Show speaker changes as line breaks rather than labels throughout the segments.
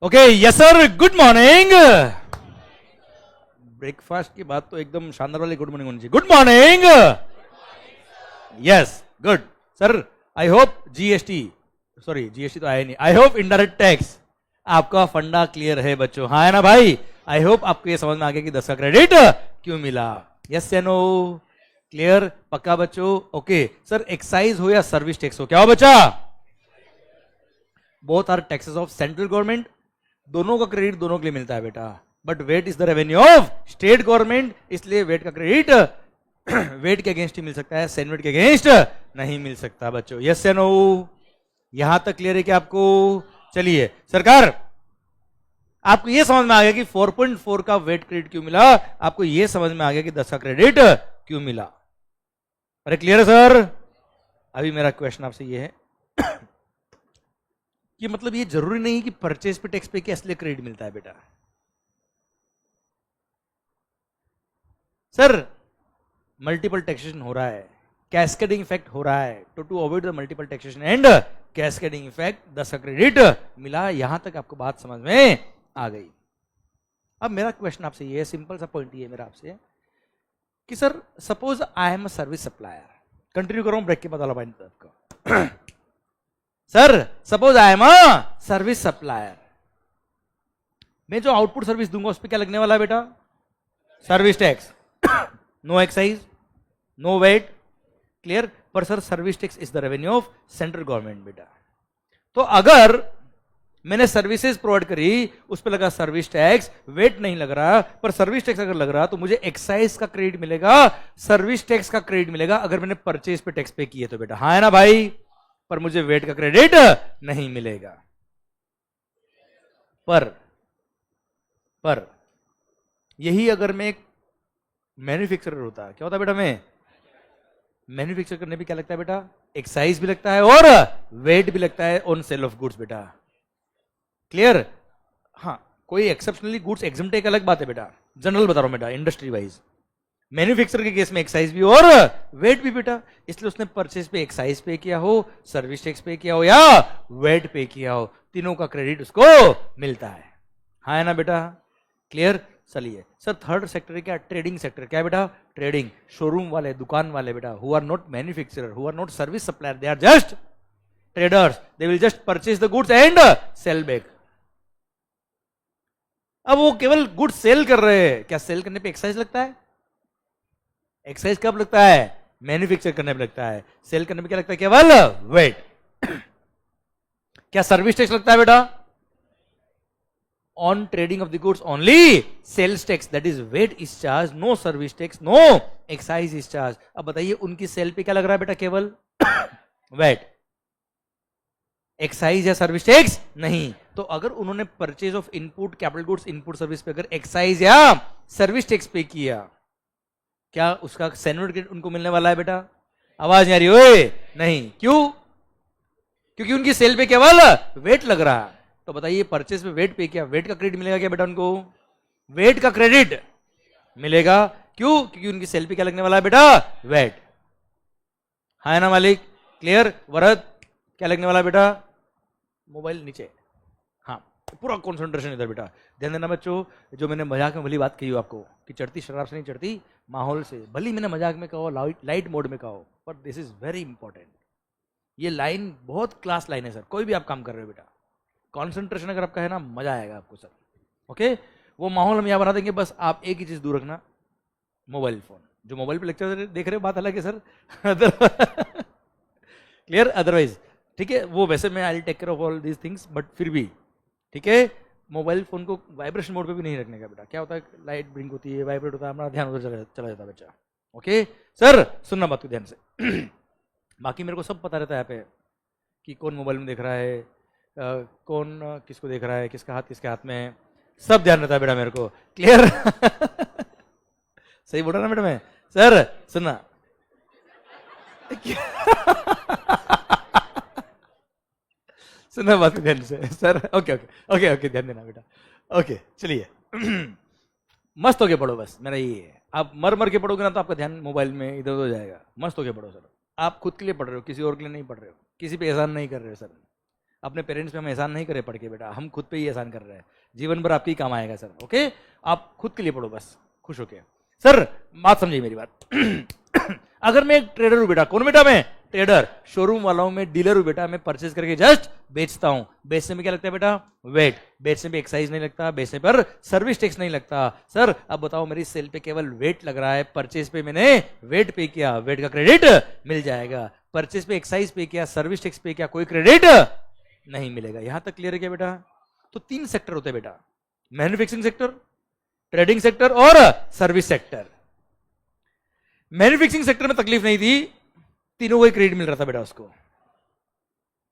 Okay yes sir, good morning. Breakfast की बात तो एकदम शानदार वाली गुड मॉर्निंग होनी चाहिए। Good morning. Yes good sir. I hope GST, sorry GST तो आया नहीं, आई होप इनडायरेक्ट टैक्स आपका फंडा क्लियर है बच्चों, हाँ है ना भाई। आई होप आपको ये समझ में आ गया कि 10 का क्रेडिट क्यों मिला। यस या नो, क्लियर, पक्का बच्चों। ओके सर, एक्साइज हो या सर्विस टैक्स हो, क्या हो बच्चा? Both are taxes of central government, दोनों का क्रेडिट दोनों के लिए मिलता है बेटा। But VAT is the revenue of state government, इसलिए वेट का क्रेडिट वेट के अगेंस्ट ही मिल सकता है, सेनवेट के अगेंस्ट नहीं मिल सकता बच्चों। यस या नो, यहां तक क्लियर है कि आपको? चलिए सरकार, आपको यह समझ में आ गया कि 4.4 का वेट क्रेडिट क्यों मिला, आपको यह समझ में आ गया कि 10 का क्रेडिट क्यों मिला। अरे क्लियर है सर? अभी मेरा क्वेश्चन आपसे यह है कि मतलब ये जरूरी नहीं कि परचेज पे टैक्स पे के असली क्रेडिट मिलता है बेटा। सर मल्टीपल टैक्सेशन हो रहा है, कैस्केडिंग इफेक्ट हो रहा है, to avoid the multiple taxation and cascading effect 10 का क्रेडिट मिला। यहां तक आपको बात समझ में आ गई। अब मेरा क्वेश्चन आपसे ये है, सिंपल सा पॉइंट ये है मेरा आपसे कि sir suppose I am a service supplier, continue करो ब्रेक के बाद वाला पॉइंट आपका। Sir suppose I am a service supplier, मैं जो आउटपुट सर्विस दूंगा उस पर क्या लगने वाला है बेटा? Service tax. No excise, no VAT, clear. पर sir service tax is the revenue of central government बेटा। तो अगर मैंने सर्विसेज प्रोवाइड करी, उस पर लगा सर्विस टैक्स, वेट नहीं लग रहा, पर सर्विस टैक्स अगर लग रहा तो मुझे एक्साइज का क्रेडिट मिलेगा, सर्विस टैक्स का क्रेडिट मिलेगा अगर मैंने परचेज पे टैक्स पे किए तो बेटा, हाँ है ना भाई। पर मुझे वेट का क्रेडिट नहीं मिलेगा। पर यही अगर मैं एक मैन्युफैक्चरर होता, क्या होता बेटा? मैं मैन्युफैक्चर करने भी क्या लगता है बेटा? एक्साइज भी लगता है और वेट भी लगता है ऑन सेल ऑफ गुड्स बेटा, क्लियर। हाँ, कोई एक्सेप्शनली गुड्स एग्जम्प्ट एक अलग बात है बेटा, जनरल बता रहा हूं बेटा, इंडस्ट्री वाइज। मैन्युफैक्चर के केस में एक्साइज भी और वेट भी बेटा, इसलिए उसने परचेज पे एक्साइज पे किया हो, सर्विस टैक्स पे किया हो या वेट पे किया हो, तीनों का क्रेडिट उसको मिलता है, हाँ है ना बेटा, क्लियर। चलिए सर थर्ड सेक्टर है क्या? Trading sector. क्या बेटा? ट्रेडिंग, शोरूम वाले, दुकान वाले बेटा, who are not manufacturer, who are not service supplier, they are just traders, they will just purchase the goods and sell back. अब वो केवल गुड्स सेल कर रहे हैं, क्या सेल करने पे एक्साइज लगता है? एक्साइज कब लगता है? मैन्युफैक्चर करने पे लगता है। सेल करने पे क्या लगता है? केवल वेट। क्या सर्विस टैक्स लगता है बेटा? On trading of the goods only sales tax, that is VAT is charge, no service tax, no excise is charge. अब बताइए उनकी सेल पे क्या लग रहा है बेटा? केवल वेट, एक्साइज या सर्विस टैक्स नहीं। तो अगर उन्होंने purchase of input capital goods, input service पे अगर एक्साइज या सर्विस टैक्स पे किया, क्या उसका सेनवेट क्रेडिट उनको मिलने वाला है बेटा? आवाज नहीं आ रही ओए? नहीं, क्यों? क्योंकि उनकी सेल पे केवल वेट लग रहा है। तो बताइए परचेज पे वेट पे किया, वेट का क्रेडिट मिलेगा क्या बेटा उनको? वेट का क्रेडिट मिलेगा, क्यों? क्योंकि उनकी सेल पे क्या लगने वाला है बेटा? वेट, हाँ है ना मालिक, क्लियर। वरद क्या लगने वाला है बेटा? मोबाइल नीचे, हाँ पूरा कॉन्सेंट्रेशन इधर बेटा, ध्यान देना बच्चों। जो मैंने मजाक में भली बात कही आपको कि चढ़ती शराब से नहीं चढ़ती माहौल से, भली मैंने मजाक में कहो, लाइट मोड में कहो, पर दिस इज वेरी इंपॉर्टेंट। ये लाइन बहुत क्लास लाइन है सर, कोई भी आप काम कर रहे हो बेटा, कॉन्सेंट्रेशन अगर आपका है ना, मजा आएगा आपको सर। ओके, वो माहौल हम यहाँ बना देंगे, बस आप एक ही चीज दूर रखना, मोबाइल फोन। जो मोबाइल पे लेक्चर देख रहे हो बात अलग है सर, क्लियर। अदरवाइज ठीक है, वो वैसे मैं I take care of all these things, but फिर भी ठीक है, मोबाइल फोन को वाइब्रेशन मोड पे भी नहीं रखने का बेटा। क्या होता है, लाइट ब्लिंक होती है, वाइब्रेट होता है, हमारा ध्यान उधर चला जाता है बच्चा। ओके सर, सुनना बात को ध्यान से। बाकी मेरे को सब पता रहता है यहाँ पे कि कौन मोबाइल में देख रहा है, कौन किसको देख रहा है, किसका हाथ किसके हाथ में है, सब ध्यान रहता है बेटा मेरे को, क्लियर। सही बोल रहा ना बेटा मैं? सर सुनना, सुनना बात को ध्यान से sir. Okay okay okay okay, ध्यान देना बेटा। ओके चलिए, मस्त होके पढ़ो, बस मेरा ये है। आप मर मर के पढ़ोगे ना तो आपका ध्यान मोबाइल में इधर उधर जाएगा। मस्त होके पढ़ो सर, आप खुद के लिए पढ़ रहे हो, किसी और के लिए नहीं पढ़ रहे हो, किसी पे एहसान नहीं कर रहे हो सर। अपने पेरेंट्स पे हम एहसान नहीं करे पढ़ के बेटा, हम खुद पे ही एहसान कर रहे हैं, जीवन भर आपकी काम आएगा सर। ओके, आप खुद के लिए पढ़ो बस, खुश होके। सर बात समझिए मेरी बात। अगर मैं एक ट्रेडर हूं बेटा, कौन बेटा मैं? ट्रेडर। शोरूम वाला हूं मैं, डीलर हूं बेटा, मैं परचेज करके जस्ट बेचता हूं। बेचने में क्या लगता है बेटा? वेट। बेचने पे एक्साइज नहीं लगता, बेचने पर सर्विस टैक्स नहीं लगता। सर अब बताओ, मेरी सेल पे केवल वेट लग रहा है, परचेज पे मैंने वेट पे किया, वेट का क्रेडिट मिल जाएगा। परचेज पे एक्साइज पे किया, सर्विस टैक्स पे किया, कोई क्रेडिट नहीं मिलेगा। यहां तक क्लियर है क्या बेटा? तो 3 सेक्टर होते हैं बेटा, मैन्युफैक्चरिंग सेक्टर, ट्रेडिंग सेक्टर और सर्विस सेक्टर। मैन्युफैक्चरिंग सेक्टर में तकलीफ नहीं थी, तीनों को ही क्रेडिट मिल रहा था बेटा उसको,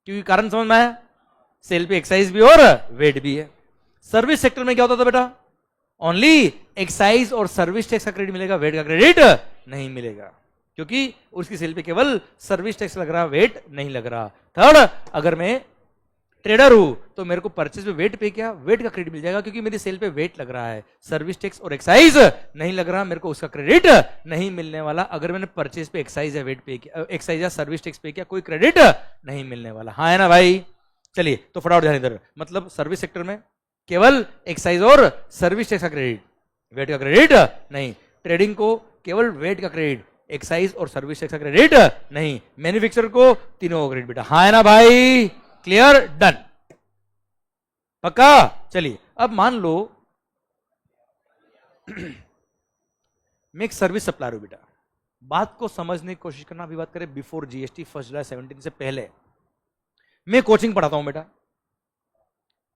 क्योंकि कारण समझ में आया, सेल पे एक्साइज भी और वेट भी है। सर्विस सेक्टर में क्या होता था बेटा? ओनली एक्साइज और सर्विस टैक्स का क्रेडिट मिलेगा, वेट का क्रेडिट नहीं मिलेगा, क्योंकि उसकी सेल पे केवल सर्विस टैक्स लग रहा, वेट नहीं लग रहा। थर्ड, अगर मैं ट्रेडर हूं तो मेरे को परचेज पे वेट पे किया, वेट का क्रेडिट मिल जाएगा, क्योंकि मेरी सेल पे वेट लग रहा है, सर्विस टैक्स और एक्साइज नहीं लग रहा, मेरे को उसका क्रेडिट नहीं मिलने वाला। अगर मैंने परचेज पे एक्साइज या वेट पे किया, एक्साइज या सर्विस टैक्स पे किया, कोई क्रेडिट नहीं मिलने वाला। हाँ है ना भाई? चलिए तो फटाफट ध्यान इधर, मतलब सर्विस सेक्टर में केवल एक्साइज और सर्विस टैक्स का क्रेडिट, वेट का क्रेडिट नहीं। ट्रेडिंग को केवल वेट का क्रेडिट, एक्साइज और सर्विस टैक्स का क्रेडिट नहीं। मैन्युफैक्चरर को तीनों का क्रेडिट बेटा। हाँ है ना भाई? क्लियर? डन? पक्का? चलिए अब मान लो मैं एक सर्विस सप्लायर हूं बेटा, बात को समझने की कोशिश करना। अभी बात करें बिफोर जीएसटी 1 जुलाई 17 से पहले मैं कोचिंग पढ़ाता हूं बेटा।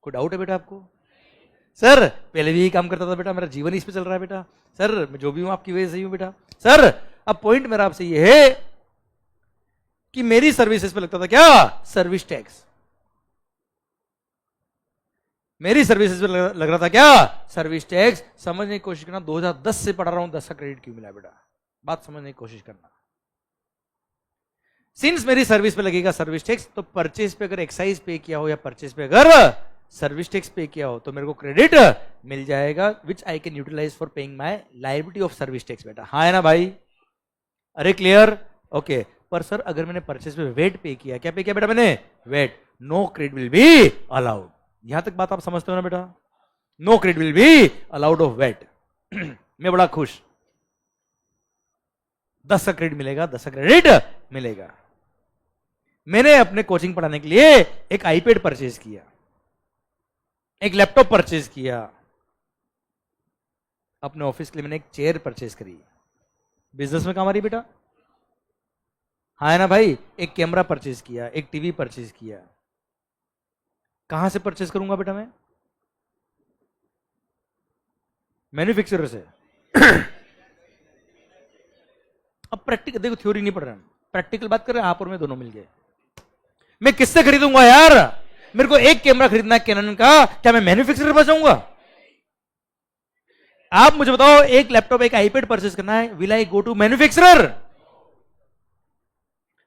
कोई डाउट है बेटा आपको? सर पहले भी यही काम करता था बेटा, मेरा जीवन इस पे चल रहा है बेटा। सर मैं जो भी हूं आपकी वजह से ही हूं बेटा। सर अब पॉइंट मेरा आपसे ये है कि मेरी सर्विसेज पे लगता था क्या? Service tax. मेरी सर्विसेज पे लग रहा था क्या? Service tax. समझने की कोशिश करना, 2010 से पढ़ा रहा हूं, 10 का क्रेडिट क्यों मिला बेटा? बात समझने की कोशिश करना। सिंस मेरी सर्विस पे लगेगा सर्विस टैक्स, तो परचेज पे अगर एक्साइज पे किया हो या परचेज पे अगर सर्विस टैक्स पे किया हो तो मेरे को क्रेडिट मिल जाएगा, which I can utilize for paying my liability of service tax बेटा। हाँ है ना भाई? अरे क्लियर? ओके। पर सर अगर मैंने परचेज पे वेट पे किया, क्या पे किया बेटा मैंने? VAT. No credit will be allowed. यहां तक बात आप समझते हो ना बेटा? No credit will be allowed of VAT. मैं बड़ा खुश, 10 का क्रेडिट मिलेगा, 10 का क्रेडिट मिलेगा। मैंने अपने कोचिंग पढ़ाने के लिए एक आईपैड परचेज किया, एक लैपटॉप परचेज किया, अपने ऑफिस के लिए मैंने एक चेयर परचेज करी। बिजनेस में काम आ रही बेटा? हाँ है ना भाई? एक कैमरा परचेज किया, एक टीवी परचेज किया। कहां से परचेज करूंगा बेटा मैं? मैन्युफैक्चरर से। अब प्रैक्टिकल देखो, थ्योरी नहीं पढ़ रहे हैं, प्रैक्टिकल बात कर रहे हैं आप और मैं दोनों मिलके। मैं किससे खरीदूंगा यार? मेरे को एक कैमरा खरीदना है कैनन का, क्या मैं मैन्युफैक्चरर पर जाऊंगा? आप मुझे बताओ, एक लैपटॉप एक आईपैड परचेज करना है, will I go to manufacturer?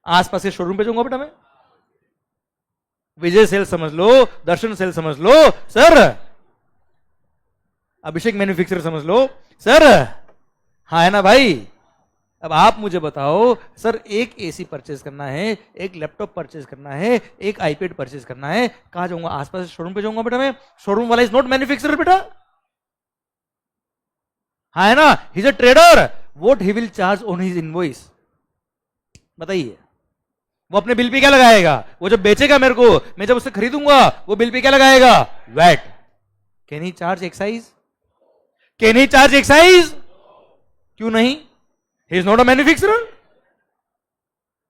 आसपास के शोरूम पे जाऊंगा बेटा मैं। विजय सेल समझ लो, दर्शन सेल समझ लो सर, अभिषेक मैन्युफैक्चरर समझ लो सर। हाँ है ना भाई? अब आप मुझे बताओ सर, एक एसी परचेज करना है, एक लैपटॉप परचेज करना है, एक आईपैड परचेज करना है, कहां जाऊंगा? आसपास शोरूम पे जाऊंगा बेटा मैं। शोरूम वाला इज नॉट मैन्युफैक्चरर बेटा। हाँ है ना? He is a trader. What he will charge on his invoice? बताइए, वो अपने बिल पे क्या लगाएगा? वो जब बेचेगा मेरे को, मैं जब उससे खरीदूंगा, वो बिल पे क्या लगाएगा? VAT. Can he charge excise? Can he charge excise? क्यों नहीं? He is not a manufacturer.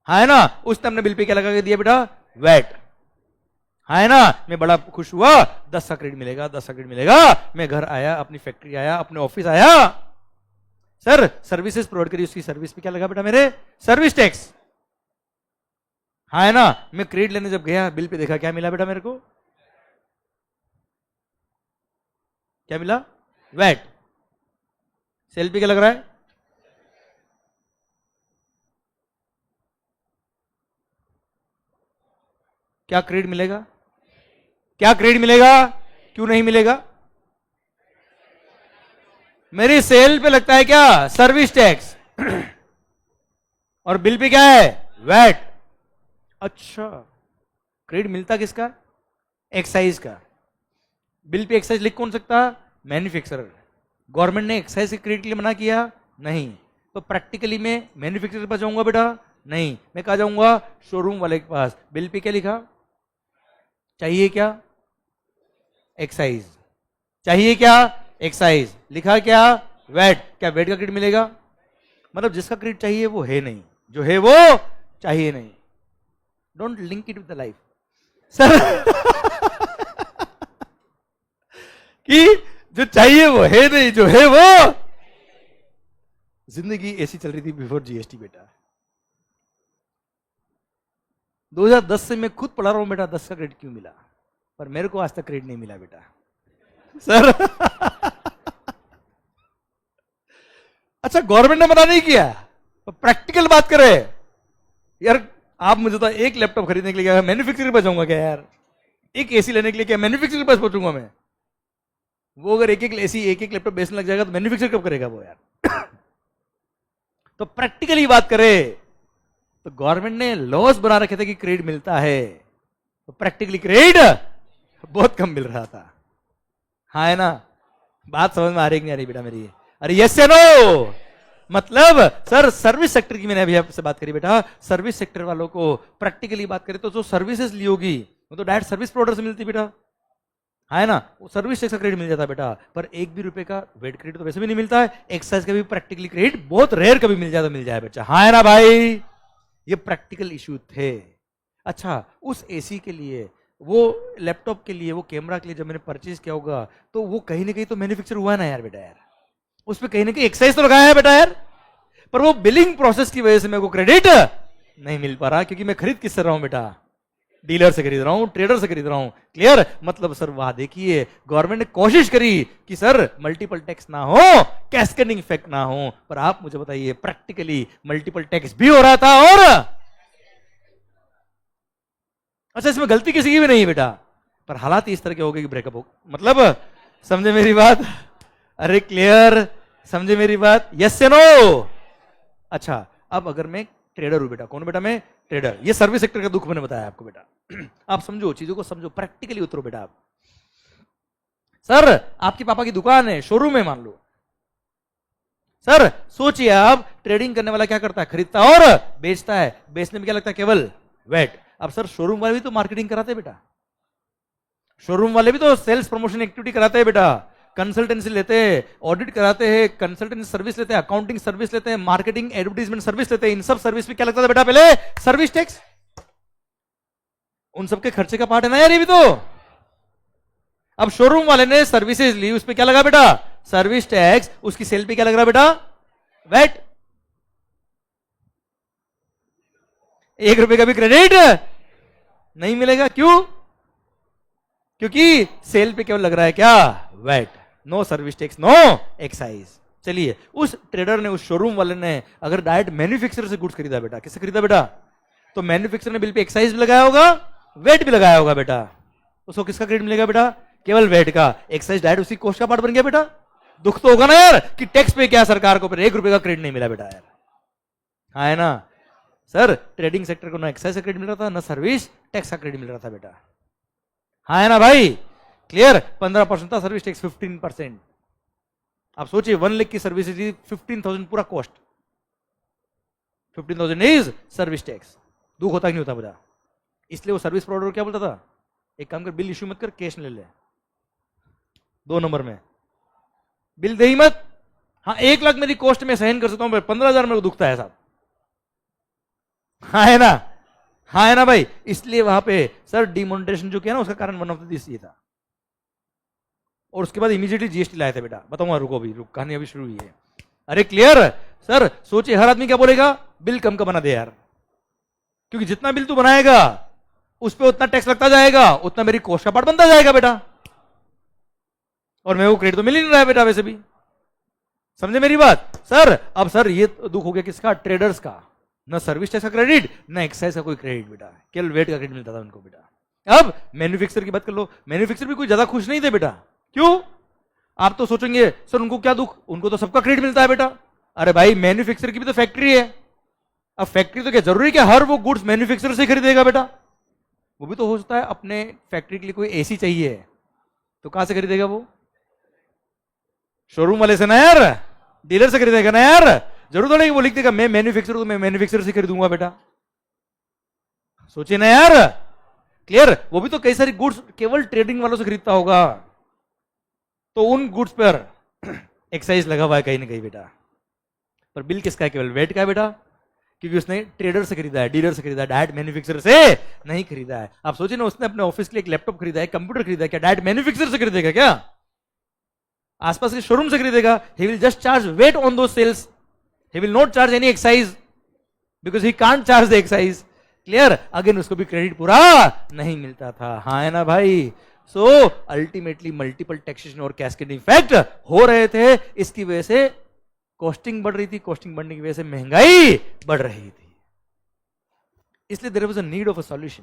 हाँ है ना? उसने अपने बिल पे क्या लगा के दिया बेटा? वैट। हाँ है ना? मैं बड़ा खुश हुआ, 10 का क्रेडिट मिलेगा, 10 का क्रेडिट मिलेगा। मैं घर आया, अपनी फैक्ट्री आया, अपने ऑफिस आया, सर सर्विसेज प्रोवाइड करी, उसकी सर्विस पे क्या लगा बेटा मेरे? Service tax. हाँ है ना? मैं क्रेडिट लेने जब गया, बिल पे देखा, क्या मिला बेटा मेरे को? क्या मिला? वैट। सेल पे क्या लग रहा है? क्या क्रेडिट मिलेगा? क्या क्रेडिट मिलेगा? क्यों नहीं मिलेगा? मेरी सेल पे लगता है क्या? Service tax. और बिल पे क्या है? वैट। अच्छा, क्रेडिट मिलता किसका? एक्साइज का। बिल पे एक्साइज लिख कौन सकता? मैन्युफैक्चरर। गवर्नमेंट ने एक्साइज के क्रेडिट के लिए मना किया? नहीं। तो प्रैक्टिकली मैं मैन्युफैक्चरर के पास जाऊंगा बेटा? नहीं। मैं कहा जाऊंगा? शोरूम वाले के पास। बिल पे क्या लिखा? चाहिए क्या? एक्साइज। चाहिए क्या? एक्साइज। लिखा क्या? वैट। क्या वैट का क्रेडिट मिलेगा? मतलब जिसका क्रेडिट चाहिए वो है नहीं, जो है वो चाहिए नहीं। Don't link it with the life sir. कि जो चाहिए वो है नहीं, जो है वो। जिंदगी ऐसी चल रही थी बिफोर जीएसटी बेटा। 2010 से मैं खुद पढ़ा रहा हूं बेटा 10 का क्रेडिट क्यों मिला, पर मेरे को आज तक क्रेडिट नहीं मिला बेटा सर। अच्छा गवर्नमेंट ने मना नहीं किया, तो प्रैक्टिकल बात करे यार। आप मुझे तो एक लैपटॉप खरीदने के लिए मैन्युफैक्चरर के पास जाऊंगा क्या यार? एक एसी लेने के लिए क्या मैन्युफैक्चरर के पास पहुंचूंगा मैं? वो अगर एक एक एसी एक एक लैपटॉप बेचने लग जाएगा तो मैन्युफैक्चर कब करेगा वो यार? तो प्रैक्टिकली बात करें तो गवर्नमेंट ने लॉस बना रखे थे कि क्रेडिट मिलता है, तो प्रैक्टिकली क्रेडिट बहुत कम मिल रहा था। हाँ है ना? बात समझ में आ रही कि नहीं आ रही बेटा मेरी? अरे यस या नो? मतलब सर सर्विस सेक्टर की मैंने अभी आपसे बात करी बेटा। सर्विस सेक्टर वालों को प्रैक्टिकली बात करें तो जो सर्विसेज ली होगी वो तो डायरेक्ट सर्विस प्रोवाइडर से मिलती बेटा, है ना? वो सर्विस टैक्स का क्रेडिट मिल जाता बेटा, पर एक भी रुपए का वेट क्रेडिट तो वैसे भी नहीं मिलता है। एक्साइज का भी प्रैक्टिकली क्रेडिट बहुत रेयर कभी मिल जाए तो मिल जाए बच्चा, हाँ है ना भाई? ये प्रैक्टिकल इश्यू थे। अच्छा उस एसी के लिए, वो लैपटॉप के लिए, वो कैमरा के लिए जब मैंने परचेज किया होगा तो वो कहीं ना कहीं तो मैन्युफैक्चर हुआ ना यार बेटा यार, उस पर कहीं ना कहीं एक्साइज तो लगाया है बेटा यार, पर वो बिलिंग प्रोसेस की वजह से मेरे को क्रेडिट नहीं मिल पा रहा, क्योंकि मैं खरीद किससे रहा हूं बेटा? डीलर से खरीद रहा हूं, ट्रेडर से खरीद रहा हूं। क्लियर? मतलब सर वाह देखिए गवर्नमेंट ने कोशिश करी कि सर मल्टीपल टैक्स ना हो, कैस्केडिंग इफेक्ट ना हो, पर आप मुझे बताइए प्रैक्टिकली मल्टीपल टैक्स भी हो रहा था। और अच्छा इसमें गलती किसी की भी नहीं है बेटा, पर हालात इस तरह के हो गए कि ब्रेकअप हो, मतलब समझे मेरी बात? अरे क्लियर? समझे मेरी बात? यस या नो? अच्छा अब अगर मैं ट्रेडर हूं बेटा, कौन बेटा? मैं ट्रेडर। ये सर्विस सेक्टर का दुख मैंने बताया आपको बेटा। आप समझो, चीजों को समझो, प्रैक्टिकली उतरो बेटा आप। सर आपके पापा की दुकान है, शोरूम है मान लो। सर सोचिए आप, ट्रेडिंग करने वाला क्या करता है? खरीदता और बेचता है। बेचने में क्या लगता है? केवल वेट। अब सर शोरूम वाले भी तो मार्केटिंग कराते हैं बेटा, शोरूम वाले भी तो सेल्स प्रमोशन एक्टिविटी कराते हैं बेटा, कंसल्टेंसी लेते हैं, ऑडिट कराते हैं, कंसल्टेंसी सर्विस लेते हैं, अकाउंटिंग सर्विस लेते हैं, मार्केटिंग एडवर्टाइजमेंट सर्विस लेते हैं। इन सब सर्विस में क्या लगता था बेटा? पहले सर्विस टैक्स। उन सबके खर्चे का पार्ट है ना यार ये भी तो। अब शोरूम वाले ने सर्विसेज ली, उस पर क्या लगा बेटा? Service tax. उसकी सेल पे क्या लग रहा बेटा? वैट। 1 रुपए का भी क्रेडिट नहीं मिलेगा। क्यों? क्योंकि सेल पे केवल लग रहा है क्या? VAT. No service tax, no excise. चलिए उस ट्रेडर ने, उस शोरूम वाले ने अगर डायरेक्ट मैन्युफैक्चरर से गुड्स खरीदा बेटा, किससे खरीदा बेटा? तो मैन्युफैक्चरर ने बिल पे एक्साइज भी लगाया होगा, वेट भी लगाया होगा बेटा, उसको किसका क्रेडिट मिलेगा बेटा? केवल वेट का। एक्साइज डायरेक्ट उसी कॉस्ट का पार्ट बन गया बेटा। दुख तो होगा ना यार कि टैक्स पे क्या सरकार को, पर 1 रुपए का क्रेडिट नहीं मिला बेटा यार, हाँ है ना? सर ट्रेडिंग सेक्टर को ना एक्साइज का क्रेडिट मिल रहा था, ना सर्विस टैक्स का क्रेडिट मिल रहा था बेटा, हाँ है ना भाई? क्लियर? 15% था सर्विस टैक्स, 15%। आप सोचिए 1 लाख की सर्विस 15,000 पूरा कॉस्ट, 15,000 इज सर्विस टैक्स। दुख होता कि नहीं होता बेटा? इसलिए वो सर्विस प्रोवाइडर क्या बोलता था? एक काम कर, बिल इश्यू मत कर, कैश ले ले, 2 नंबर में बिल दे ही मत। हाँ 1 लाख मेरी कॉस्ट में सहन कर सकता हूं, 15,000 मेरे को दुखता है साहब, हाँ है ना? हाँ है ना भाई? इसलिए वहां पे सर डिमोनेटाइजेशन जो किया ना, उसका कारण वन ऑफ दिस ये था, और उसके बाद इमीडिएटली जीएसटी लाए थे बेटा। बताऊंगा, रुको अभी, रुक, कहानी अभी शुरू हुई है। अरे क्लियर? सर सोचिए हर आदमी क्या बोलेगा? बिल कम का बना दे यार, क्योंकि जितना बिल तू बनाएगा उस पर उतना टैक्स लगता जाएगा, उतना मेरी कॉस्ट का पार्ट बनता जाएगा बेटा, और मेरे को क्रेडिट तो मिल ही नहीं रहा है बेटा वैसे भी। समझे मेरी बात? सर अब सर ये दुख हो गया किसका? ट्रेडर्स का। ना सर्विस टैक्स का क्रेडिट, ना एक्साइज का कोई क्रेडिट बेटा, केवल वेट का क्रेडिट मिलता था उनको बेटा। अब मैन्युफैक्चरर की बात कर लो, मैन्युफैक्चरर भी कोई ज्यादा खुश नहीं थे बेटा। क्यों? आप तो सोचेंगे सर उनको क्या दुख, उनको तो सबका क्रेडिट मिलता है बेटा। अरे भाई मैन्युफैक्चरर की भी तो फैक्ट्री है, अब फैक्ट्री तो क्या जरूरी क्या हर वो गुड्स मैन्युफैक्चरर से खरीदेगा बेटा? वो भी तो हो सकता है अपने फैक्ट्री के लिए कोई एसी चाहिए, तो कहां से खरीदेगा वो? शोरूम वाले से ना यार, डीलर से खरीदेगा ना यार। जरूर थोड़ा वो लिख देगा मैं मैन्युफैक्चरर हूं, मैं मैन्युफैक्चरर से खरीदूंगा बेटा। सोचिए ना यार, क्लियर? वो भी तो कई सारी गुड्स केवल ट्रेडिंग वालों से खरीदता होगा, तो उन गुड्स पर एक्साइज लगा हुआ है कहीं ना कहीं बेटा। पर बिल किसका है? केवल वेट का है बेटा, क्योंकि उसने ट्रेडर से खरीदा है, डीलर से खरीदा है, डायरेक्ट मैन्युफैक्चरर से नहीं खरीदा है। आप सोचिए ना, उसने अपने ऑफिस के लिए एक लैपटॉप खरीदा है, कंप्यूटर खरीदा है, क्या डायरेक्ट मैन्युफैक्चरर से खरीदेगा? क्या आसपास के शोरूम से खरीदेगा? He will just charge VAT on the sales, he will not charge any excise because he can't charge the excise. Clear? Again उसको भी क्रेडिट पूरा नहीं मिलता था। हाँ है ना भाई? सो अल्टीमेटली मल्टीपल टैक्सेशन और कैस्केडिंग इफेक्ट हो रहे थे। इसकी वजह से कॉस्टिंग बढ़ रही थी, कॉस्टिंग बढ़ने की वजह से महंगाई बढ़ रही थी। इसलिए there was a need of a solution,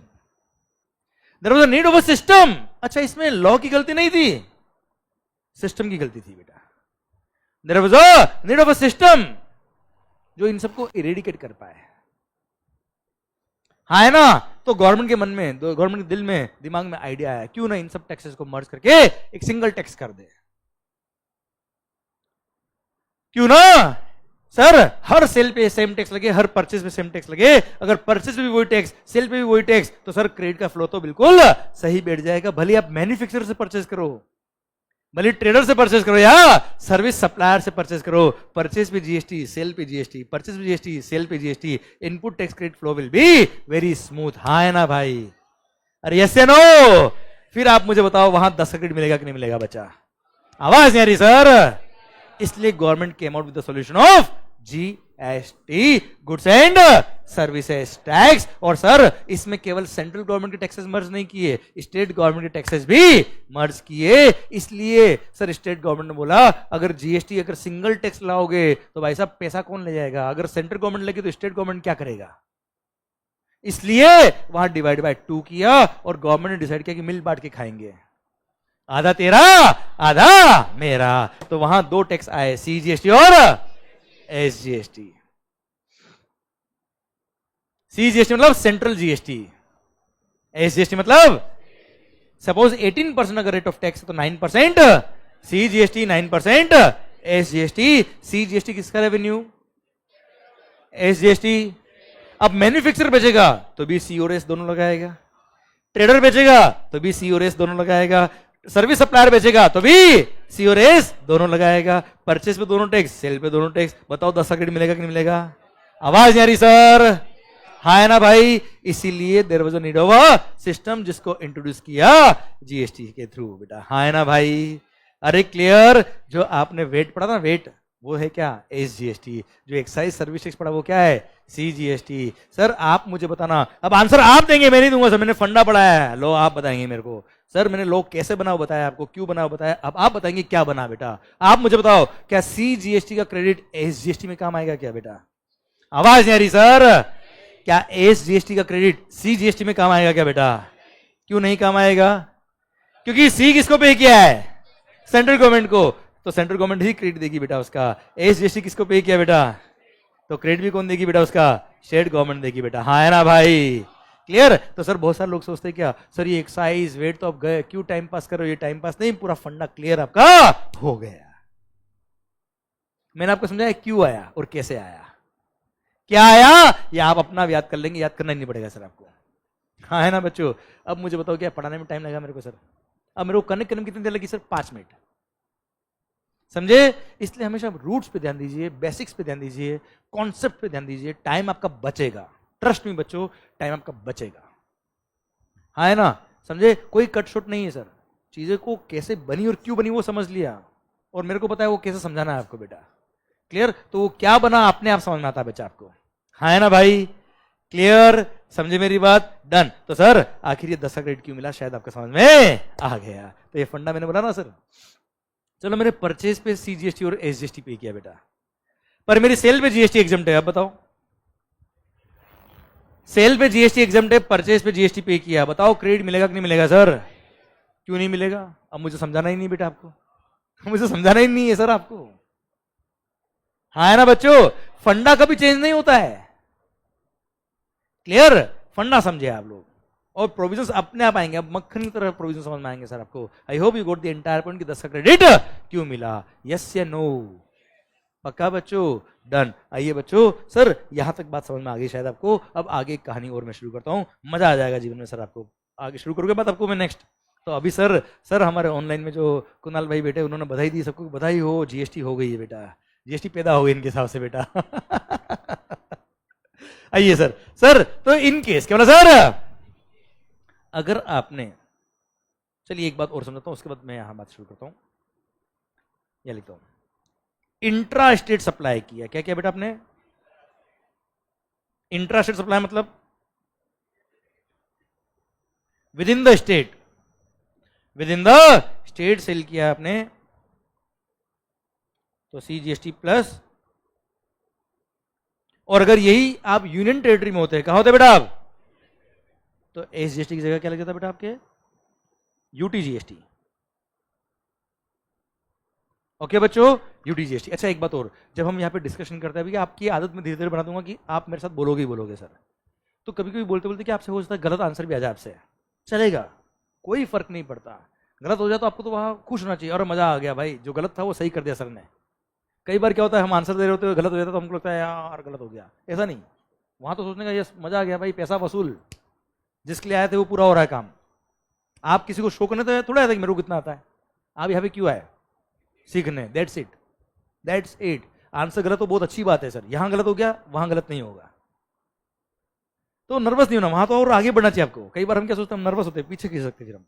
there was a need of a system. अच्छा, इसमें लॉ की गलती नहीं थी, सिस्टम की गलती थी बेटा। There was a need of a system जो इन सबको इरेडिकेट कर पाए। हाँ है ना? तो गवर्नमेंट के मन में, गवर्नमेंट के दिल में, दिमाग में आइडिया आया, क्यों ना इन सब टैक्सेस को मर्ज करके एक सिंगल टैक्स कर दे। क्यों ना सर हर सेल पे सेम टैक्स लगे, हर परचेज पे सेम टैक्स लगे। अगर परचेज पे भी वही टैक्स, सेल पे भी वही टैक्स, तो सर क्रेडिट का फ्लो तो बिल्कुल सही बैठ जाएगा। भले आप मैन्युफैक्चरर से परचेज करो, भले ट्रेडर से परचेज करो या सर्विस सप्लायर से परचेज करो, परचेज पे जीएसटी, सेल पे जीएसटी, परचेज पे जीएसटी, सेल पे GST, input tax credit flow will be very smooth. हाँ है ना भाई? अरे यस या नो? फिर आप मुझे बताओ वहां 10 का क्रेडिट मिलेगा कि नहीं मिलेगा? बच्चा आवाज नहीं आ रही सर? इसलिए government came out with the solution of GST, goods and services tax. और सर इसमें केवल सेंट्रल गवर्नमेंट के टैक्सेस मर्ज नहीं किए, स्टेट गवर्नमेंट के टैक्सेस भी मर्ज किए। इसलिए सर स्टेट गवर्नमेंट ने बोला अगर जीएसटी अगर सिंगल टैक्स लाओगे तो भाई साहब पैसा कौन ले जाएगा? अगर सेंट्रल गवर्नमेंट लेगी तो स्टेट गवर्नमेंट क्या करेगा? इसलिए वहां डिवाइड बाय 2 किया और गवर्नमेंट ने डिसाइड किया कि मिल बांट के खाएंगे, आधा तेरा आधा मेरा। तो वहां 2 टैक्स आए, सीजीएसटी और एसजीएसटी। सीजीएसटी मतलब सेंट्रल जीएसटी, एसजीएसटी मतलब सपोज 18% अगर रेट ऑफ टैक्स तो 9%, सीजीएसटी 9%, एसजीएसटी। सीजीएसटी किसका रेवेन्यू? एसजीएसटी। अब मैन्युफैक्चरर बेचेगा तो भी सी और एस दोनों लगाएगा, ट्रेडर बेचेगा तो भी सी और एस दोनों लगाएगा, सर्विस सप्लायर बेचेगा तो भी सी और एस दोनों लगाएगा। परचेस पे दोनों टैक्स, सेल पे दोनों टैक्स। बताओ 10 का क्रेडिट मिलेगा कि नहीं मिलेगा? आवाज नहीं आ रही सर? हाँ है ना भाई? इसीलिए there was a need of a system जिसको इंट्रोड्यूस किया जीएसटी के थ्रू बेटा। हाँ है ना भाई? अरे क्लियर? जो आपने वेट पढ़ा ना, वेट वो है क्या? एसजीएसटी। जो एक्साइज सर्विस टैक्स पढ़ा वो क्या है? सीजीएसटी। सर आप मुझे बताना, अब आंसर आप देंगे, मैं नहीं दूंगा सर, मैंने फंडा पढ़ाया है। लो आप बताएंगे मेरे को, सर मैंने लो कैसे बना बताया आपको, क्यों बना बताया, अब आप बताएंगे क्या बना बेटा। आप मुझे बताओ क्या सीजीएसटी का क्रेडिट एसजीएसटी में काम आएगा क्या बेटा? आवाज नहीं आ रही सर? क्या एसजीएसटी का क्रेडिट सीजीएसटी में काम आएगा क्या बेटा? क्यों नहीं काम आएगा? क्योंकि सी किसको पे किया है? सेंट्रल गवर्नमेंट को, तो सेंट्रल गवर्नमेंट ही क्रेडिट देगी बेटा उसका। एसजीएसटी किसको पे किया बेटा? तो क्रेडिट भी कौन देगी बेटा उसका? स्टेट गवर्नमेंट देगी बेटा। हाँ है ना भाई? क्लियर? तो सर बहुत सारे लोग सोचते हैं क्या सर ये एक्साइज वेट तो आप गए, क्यों टाइम पास करो? ये टाइम पास नहीं, पूरा फंडा क्लियर आपका हो गया। मैंने आपको समझाया क्यों आया और कैसे आया, क्या आया ये आप अपना याद कर लेंगे, याद करना ही नहीं पड़ेगा सर आपको। हाँ है ना बच्चों? अब मुझे बताओ क्या पढ़ाने में टाइम लगा मेरे को सर? अब मेरे को कनेक्ट करने में कितनी देर लगी सर? 5 मिनट। समझे? इसलिए हमेशा रूट्स पे ध्यान दीजिए, बेसिक्स पे ध्यान दीजिए, कॉन्सेप्ट पे ध्यान दीजिए, टाइम आपका बचेगा। ट्रस्ट में बच्चों, टाइम आपका बचेगा। हाँ है ना? समझे? कोई कट शॉट नहीं है सर, चीजें को कैसे बनी और क्यों बनी वो समझ लिया, और मेरे को पता है वो कैसे समझाना है आपको बेटा। क्लियर? तो वो क्या बना अपने आप समझ में आता है बच्चा आपको। हाँ है ना भाई? क्लियर? समझे मेरी बात? डन। तो सर आखिर ये 10 का ग्रेड क्यों मिला, शायद आपको समझ में आ गया। तो ये फंडा मैंने बोला ना सर। चलो मेरे परचेज पे सीजीएसटी और एसजीएसटी पे किया बेटा, पर मेरी सेल पे जीएसटी एग्जम्प्ट है। अब बताओ, सेल पे जीएसटी एग्जम्प्ट है, परचेज पे जीएसटी पे किया, बताओ क्रेडिट मिलेगा कि नहीं मिलेगा सर? क्यों नहीं मिलेगा? अब मुझे समझाना ही नहीं बेटा आपको, मुझे समझाना ही नहीं है सर आपको। हाँ है ना बच्चों? फंडा कभी चेंज नहीं होता है। क्लियर? फंडा समझे आप लोग। और प्रोविजंस अपने आप आएंगे, अब मक्खन की तरह प्रोविजन समझ में आएंगे सर आपको। आई hope you got the entire point कि 10 का क्रेडिट क्यों मिला, यस या नो? पक्का बच्चों? डन। आइए बच्चों, सर यहां तक बात समझ में आ गई शायद आपको। अब आगे एक कहानी और मैं शुरू करता हूं, मजा आ जाएगा जीवन में सर आपको। आगे शुरू करोगे बात आपको मैं नेक्स्ट। तो अभी सर हमारे ऑनलाइन में जो कुणाल भाई बेटे उन्होंने बधाई दी, सबको बधाई हो, जीएसटी हो गई है बेटा, जीएसटी पैदा हो गई इनके हिसाब से बेटा। आइए सर तो इन केस क्या बोला सर, अगर आपने, चलिए एक बात और समझता हूं उसके बाद मैं यहां बात शुरू करता हूं। यह लिखता हूं, इंट्रा स्टेट सप्लाई किया, क्या किया बेटा आपने? इंट्रा स्टेट सप्लाई मतलब within the state, within the state sale किया आपने, तो सीजीएसटी प्लस। और अगर यही आप यूनियन टेरिटरी में होते, कहां होते बेटा आप, तो एसजीएसटी की जगह क्या लग जाता बेटा आपके, यूटीजीएसटी। ओके बच्चों, यूटीजीएसटी। अच्छा एक बात और, जब हम यहाँ पे डिस्कशन करते हैं, अभी आपकी आदत में धीरे धीरे बना दूंगा कि आप मेरे साथ बोलोगे ही बोलोगे सर। तो कभी कभी बोलते बोलते कि आपसे हो सकता है गलत आंसर भी आ जाए आपसे, चलेगा, कोई फर्क नहीं पड़ता। गलत हो जाए तो आपको तो वहां खुश होना चाहिए, और मजा आ गया भाई, जो गलत था वो सही कर दिया सर ने। कई बार क्या होता है, हम आंसर दे रहे होते हैं, गलत हो जाता है तो हमको लगता है यार गलत हो गया, ऐसा नहीं। वहां तो सोचने का यस मजा आ गया भाई, पैसा वसूल, जिसके लिए आए थे वो पूरा हो रहा है काम। आप किसी को शो करने तो थोड़ा आता है कि मेरे को कितना आता है, आप यहाँ पे क्यों आए, सीखने, that's it, that's it. Answer गलत हो बहुत अच्छी बात है सर, यहां गलत हो गया वहां गलत नहीं होगा, तो नर्वस नहीं होना, वहां तो और आगे बढ़ना चाहिए आपको। कई बार हम क्या सोचते हैं, हम नर्वस होते हैं, पीछे खींच सकते फिर हम,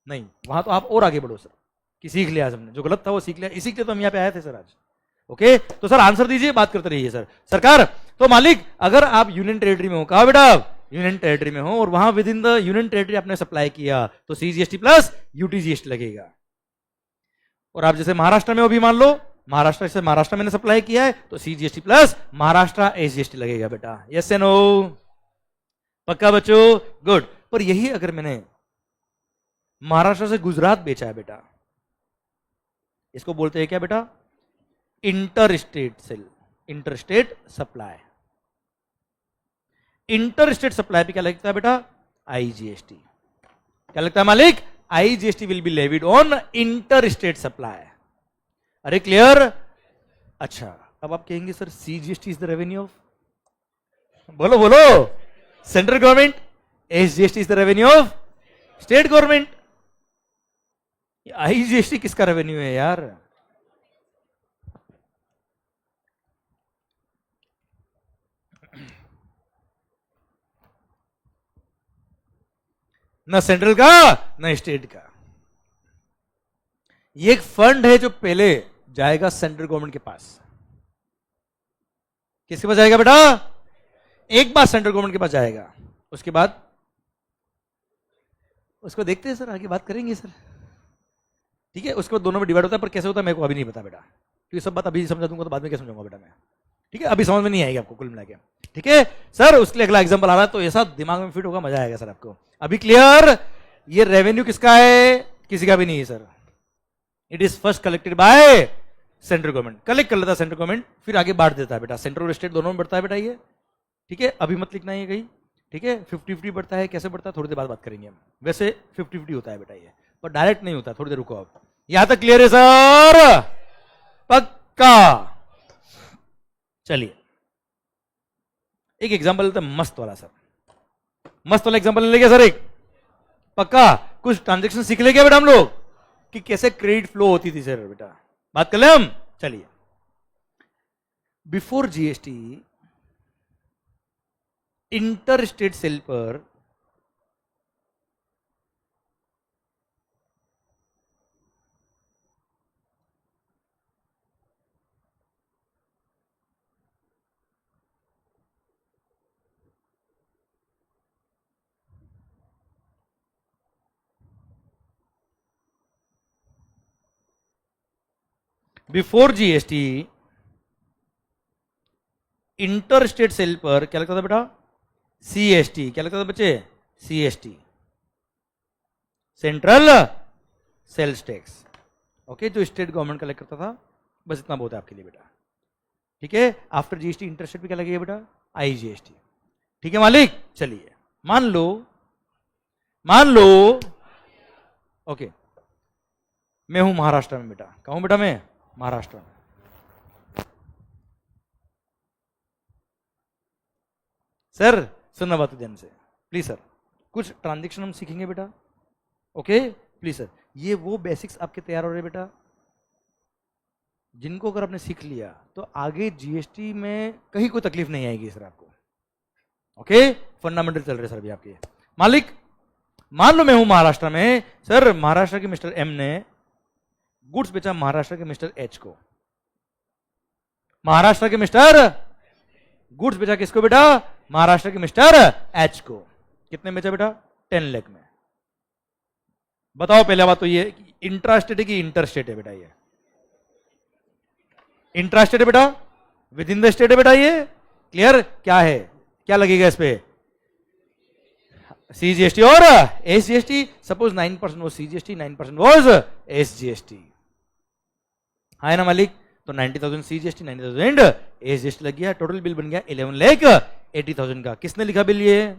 नहीं, वहां तो आप और आगे बढ़ो सर, कि सीख लिया आज हमने, जो गलत था वो सीख लिया, इसी के लिए तो हम यहाँ पे आए थे सर आज। ओके तो सर आंसर दीजिए, बात करते रहिए सर। सरकार तो मालिक, अगर आप यूनियन टेरिटरी में हो, कहा बेटा आप यूनियन टेरिटरी में हो, और वहां with in the union territory आपने सप्लाई किया, तो सीजीएसटी प्लस यूटीजीएसटी लगेगा। और आप जैसे महाराष्ट्र में हो भी, मान लो महाराष्ट्र से, महाराष्ट्र मैंने सप्लाई किया है, तो सीजीएसटी प्लस महाराष्ट्र एसजीएसटी लगेगा बेटा, यस या नो? पक्का बच्चों? गुड। पर यही अगर मैंने महाराष्ट्र से गुजरात बेचा है बेटा, इसको बोलते हैं क्या बेटा, inter state sale, inter state supply. Inter state supply पे क्या लगता है बेटा, आईजीएसटी। क्या लगता है मालिक, IGST will be levied on inter state supply. अरे क्लियर? अच्छा अब आप कहेंगे sir CGST is the revenue of, बोलो बोलो, central government, SGST is the revenue of state government. IGST किसका रेवेन्यू है यार? ना सेंट्रल का ना स्टेट का। ये एक फंड है जो पहले जाएगा सेंट्रल गवर्नमेंट के पास। किसके पास जाएगा बेटा? एक बार सेंट्रल गवर्नमेंट के पास जाएगा, उसके बाद उसको देखते हैं सर, आगे बात करेंगे सर, ठीक है। उसके बाद दोनों में डिवाइड होता है, पर कैसे होता है मेरे को अभी नहीं पता बेटा, क्योंकि सब बात अभी समझा दूंगा तो बाद में क्या समझाऊंगा बेटा मैं, ठीक है। अभी समझ में नहीं आएगी आपको कुल मिला के, ठीक है सर। उसके लिए अगला एग्जांपल आ रहा है, तो ऐसा दिमाग में फिट होगा, मजा आएगा सर आपको। अभी क्लियर? ये रेवेन्यू किसका है? किसी का भी नहीं है sir, it is first collected by central government. Collect कर लेता है सेंट्रल गवर्नमेंट, फिर आगे बांट देता है बेटा, सेंट्रल और स्टेट दोनों में बढ़ता है बेटा ये, ठीक है। अभी मत लिखना ये कहीं, ठीक है। 50-50 बढ़ता है, कैसे बढ़ता है थोड़ी देर बाद बात करेंगे हम। वैसे 50-50 होता है बेटा ये, पर डायरेक्ट नहीं होता, थोड़ी देर रुको आप। यहां तक क्लियर है सर? पक्का? चलिए एक एग्जांपल लेते हैं मस्त वाला सर, मस्त वाला एग्जांपल ले लिया सर एक। पक्का? कुछ ट्रांजेक्शन सीख ले क्या बेटा हम लोग, कि कैसे क्रेडिट फ्लो होती थी सर बेटा, बात कर ले हम। चलिए, before GST inter state sale पर before GST inter state sale पर क्या लगता था बेटा? सीएसटी। क्या लगता था बच्चे? CST, central sales tax. Okay, जो स्टेट गवर्नमेंट कलेक्ट करता था, बस इतना बहुत है आपके लिए बेटा, ठीक है। आफ्टर जीएसटी इंटर स्टेट पे क्या लगेगा बेटा? आईजीएसटी, ठीक है मालिक। चलिए मान लो मान लो ओके मैं हूं महाराष्ट्र में बेटा, कहूं बेटा मैं महाराष्ट्र में, सर सुनना बात ध्यान से प्लीज सर, कुछ ट्रांजेक्शन हम सीखेंगे बेटा, ओके प्लीज सर। ये वो बेसिक्स आपके तैयार हो रहे बेटा, जिनको अगर आपने सीख लिया तो आगे जीएसटी में कहीं कोई तकलीफ नहीं आएगी सर आपको, ओके फंडामेंटल चल रहे सर अभी आपके। मालिक मान लो मैं हूं महाराष्ट्र में, सर महाराष्ट्र के मिस्टर एम ने गुड्स बेचा महाराष्ट्र के मिस्टर एच को, महाराष्ट्र के मिस्टर गुड्स बेचा किसको बेटा, महाराष्ट्र के मिस्टर एच को, कितने बेचा बेटा 10 लाख में। बताओ पहले बात तो ये इंट्रास्टेट है कि इंटरस्टेट है बेटा, ये इंट्रास्टेट है बेटा, विद इन द स्टेट है बेटा, ये क्लियर क्या है, क्या लगेगा इस पे सीजीएसटी और एसजीएसटी, सपोज 9% वो सीजीएसटी 9% वॉज एसजीएसटी, है ना मालिक, तो 90,000 सीजीएसटी 90,000 एसजीएसटी लग गया, टोटल बिल बन गया 11,80,000 का। किसने लिखा बिल, ये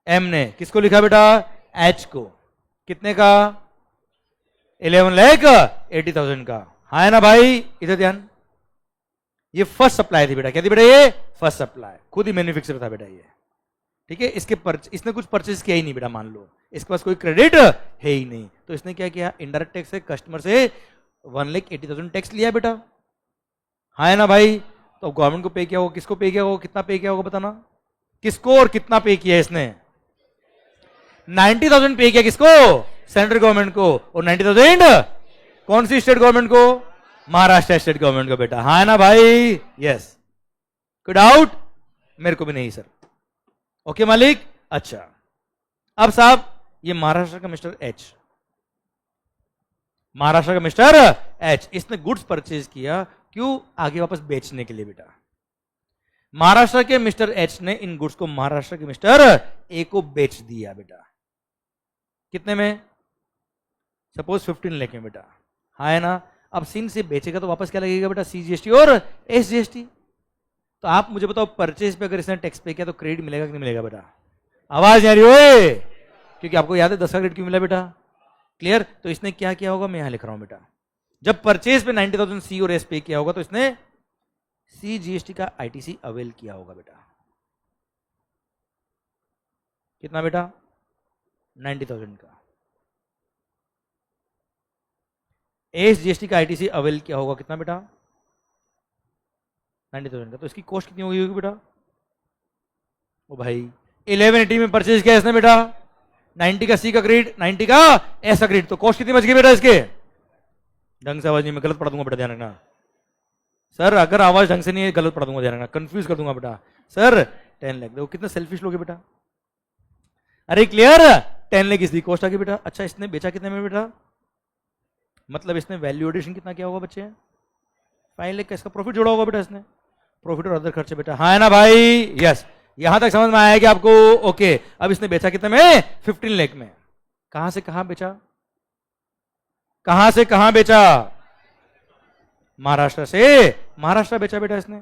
एम ने, किसको लिखा बेटा एच को, कितने का 11,80,000 का, है ना भाई, इधर ध्यान, ये फर्स्ट सप्लाई थी बेटा, क्या थी बेटा ये फर्स्ट सप्लाई, खुद ही मैन्युफैक्चर था बेटा ये, ठीक है, इसने कुछ परचेज किया ही नहीं बेटा, मान लो इसके पास कोई क्रेडिट है ही नहीं, तो इसने क्या किया, इनडायरेक्ट टैक्स से कस्टमर से 1,80,000 टैक्स लिया बेटा, है ना भाई, तो गवर्नमेंट को पे किया होगा, किसको पे किया होगा, कितना पे किया होगा बताना, किसको और कितना पे किया इसने, 90,000 पे किया किसको, सेंट्रल गवर्नमेंट को, और 90,000 कौन सी स्टेट गवर्नमेंट को, महाराष्ट्र स्टेट गवर्नमेंट को बेटा, है ना भाई, यस, कोई डाउट, मेरे को भी नहीं सर, ओके मालिक। अच्छा अब साहब ये महाराष्ट्र का मिस्टर एच, महाराष्ट्र का मिस्टर एच, इसने गुड्स परचेज किया, क्यों, आगे वापस बेचने के लिए बेटा, महाराष्ट्र के मिस्टर एच ने इन गुड्स को महाराष्ट्र के मिस्टर ए को बेच दिया बेटा, कितने में, सपोज 15 लाख में बेटा, है ना, अब सिंह से बेचेगा तो वापस क्या लगेगा बेटा, सीजीएसटी और एसजीएसटी, तो आप मुझे बताओ परचेज पे अगर इसने टैक्स पे किया तो क्रेडिट मिलेगा कि नहीं मिलेगा बेटा, आवाज आ रही हो, क्योंकि आपको याद है 10 का क्रेडिट क्यों मिला बेटा, क्लियर, तो इसने क्या किया होगा, मैं यहां लिख रहा हूं बेटा, जब परचेज पे 90,000 सी और एस पे किया होगा तो इसने सी जीएसटी का आईटीसी अवेल किया होगा बेटा, कितना बेटा 90,000 का, एस जीएसटी का आईटीसी अवेल किया होगा कितना बेटा 90,000 का, तो इसकी कॉस्ट कितनी होगी बेटा, ओ भाई 1180 में परचेज किया इसने बेटा, 90 का सी का क्रेडिट 90 का एस का क्रेडिट, तो कॉस्ट कितनी बच गई बेटा इसके, ढंग से आवाज नहीं, मैं गलत पढ़ा दूंगा बेटा, ध्यान रखना सर, अगर आवाज ढंग से नहीं है गलत पढ़ा दूंगा, ध्यान रखना, कंफ्यूज कर दूंगा बेटा, सर 10 लाख, देखो कितना सेल्फिश लोग बेटा, अरे क्लियर 10 लाख इसकी कॉस्ट आ गई बेटा। अच्छा इसने बेचा कितने में बेटा, मतलब इसने वैल्यू एडिशन कितना किया होगा बच्चे, 5 लाख का इसका प्रॉफिट जोड़ा होगा बेटा इसने, प्रॉफिट और अदर खर्चे बेटा, हाँ ना भाई, यस, यहां तक समझ में आया कि आपको, ओके। अब इसने बेचा कितने में, 15 लाख में, कहां से कहां बेचा, कहां से कहां बेचा, महाराष्ट्र से महाराष्ट्र बेचा बेटा इसने,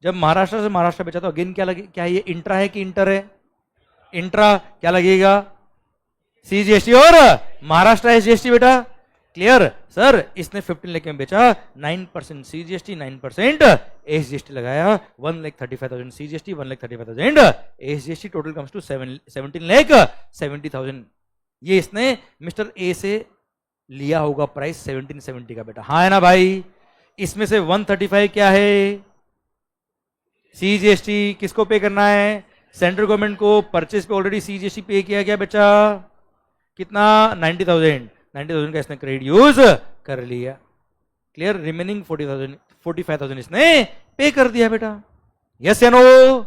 जब महाराष्ट्र से महाराष्ट्र बेचा तो अगेन क्या लगे, क्या ये इंट्रा है कि इंटर है, इंट्रा, क्या लगेगा सीजीएसटी और महाराष्ट्र एसजीएसटी बेटा, क्लियर सर, इसने 15 लाख में बेचा, 9% सीजीएसटी 9% एसजीएसटी लगाया, 1,35,000 CGST 1,35,000 SGST, total comes to 17,70,000, ये इसने मिस्टर ए से लिया होगा प्राइस 1770 का बेटा, हाँ है ना भाई, इसमें से 135 क्या है सीजीएसटी, किसको पे करना है, सेंट्रल गवर्नमेंट को, परचेज पे ऑलरेडी सीजीएसटी पे किया गया बेचा, कितना 90,000 का इसने क्रेडिट यूज कर लिया, क्लियर, रिमेनिंग 45,000 इसने पे कर दिया बेटा, यस या नो।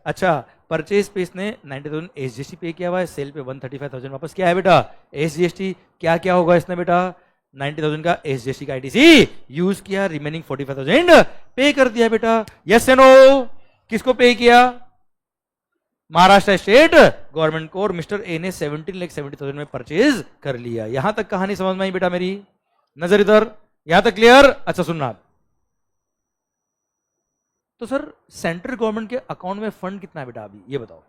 अच्छा परचेज पे इसने 90,000 एसजीएसटी पे किया हुआ है, सेल पे 135,000 वापस क्या है बेटा एसजीएसटी, क्या क्या होगा इसने बेटा 90,000 का एसजीएसटी का आईटीसी यूज किया, रिमेनिंग 45,000 पे कर दिया बेटा, यस या नो। किसको पे किया, महाराष्ट्र स्टेट गवर्नमेंट को, और मिस्टर ए ने 17,70,000 में परचेज कर लिया। यहां तक कहानी समझ में आई बेटा मेरी, नजर इधर, यहां तक क्लियर। अच्छा सुनना, तो सर सेंट्रल गवर्नमेंट के अकाउंट में फंड कितना है बेटा अभी ये बताओ,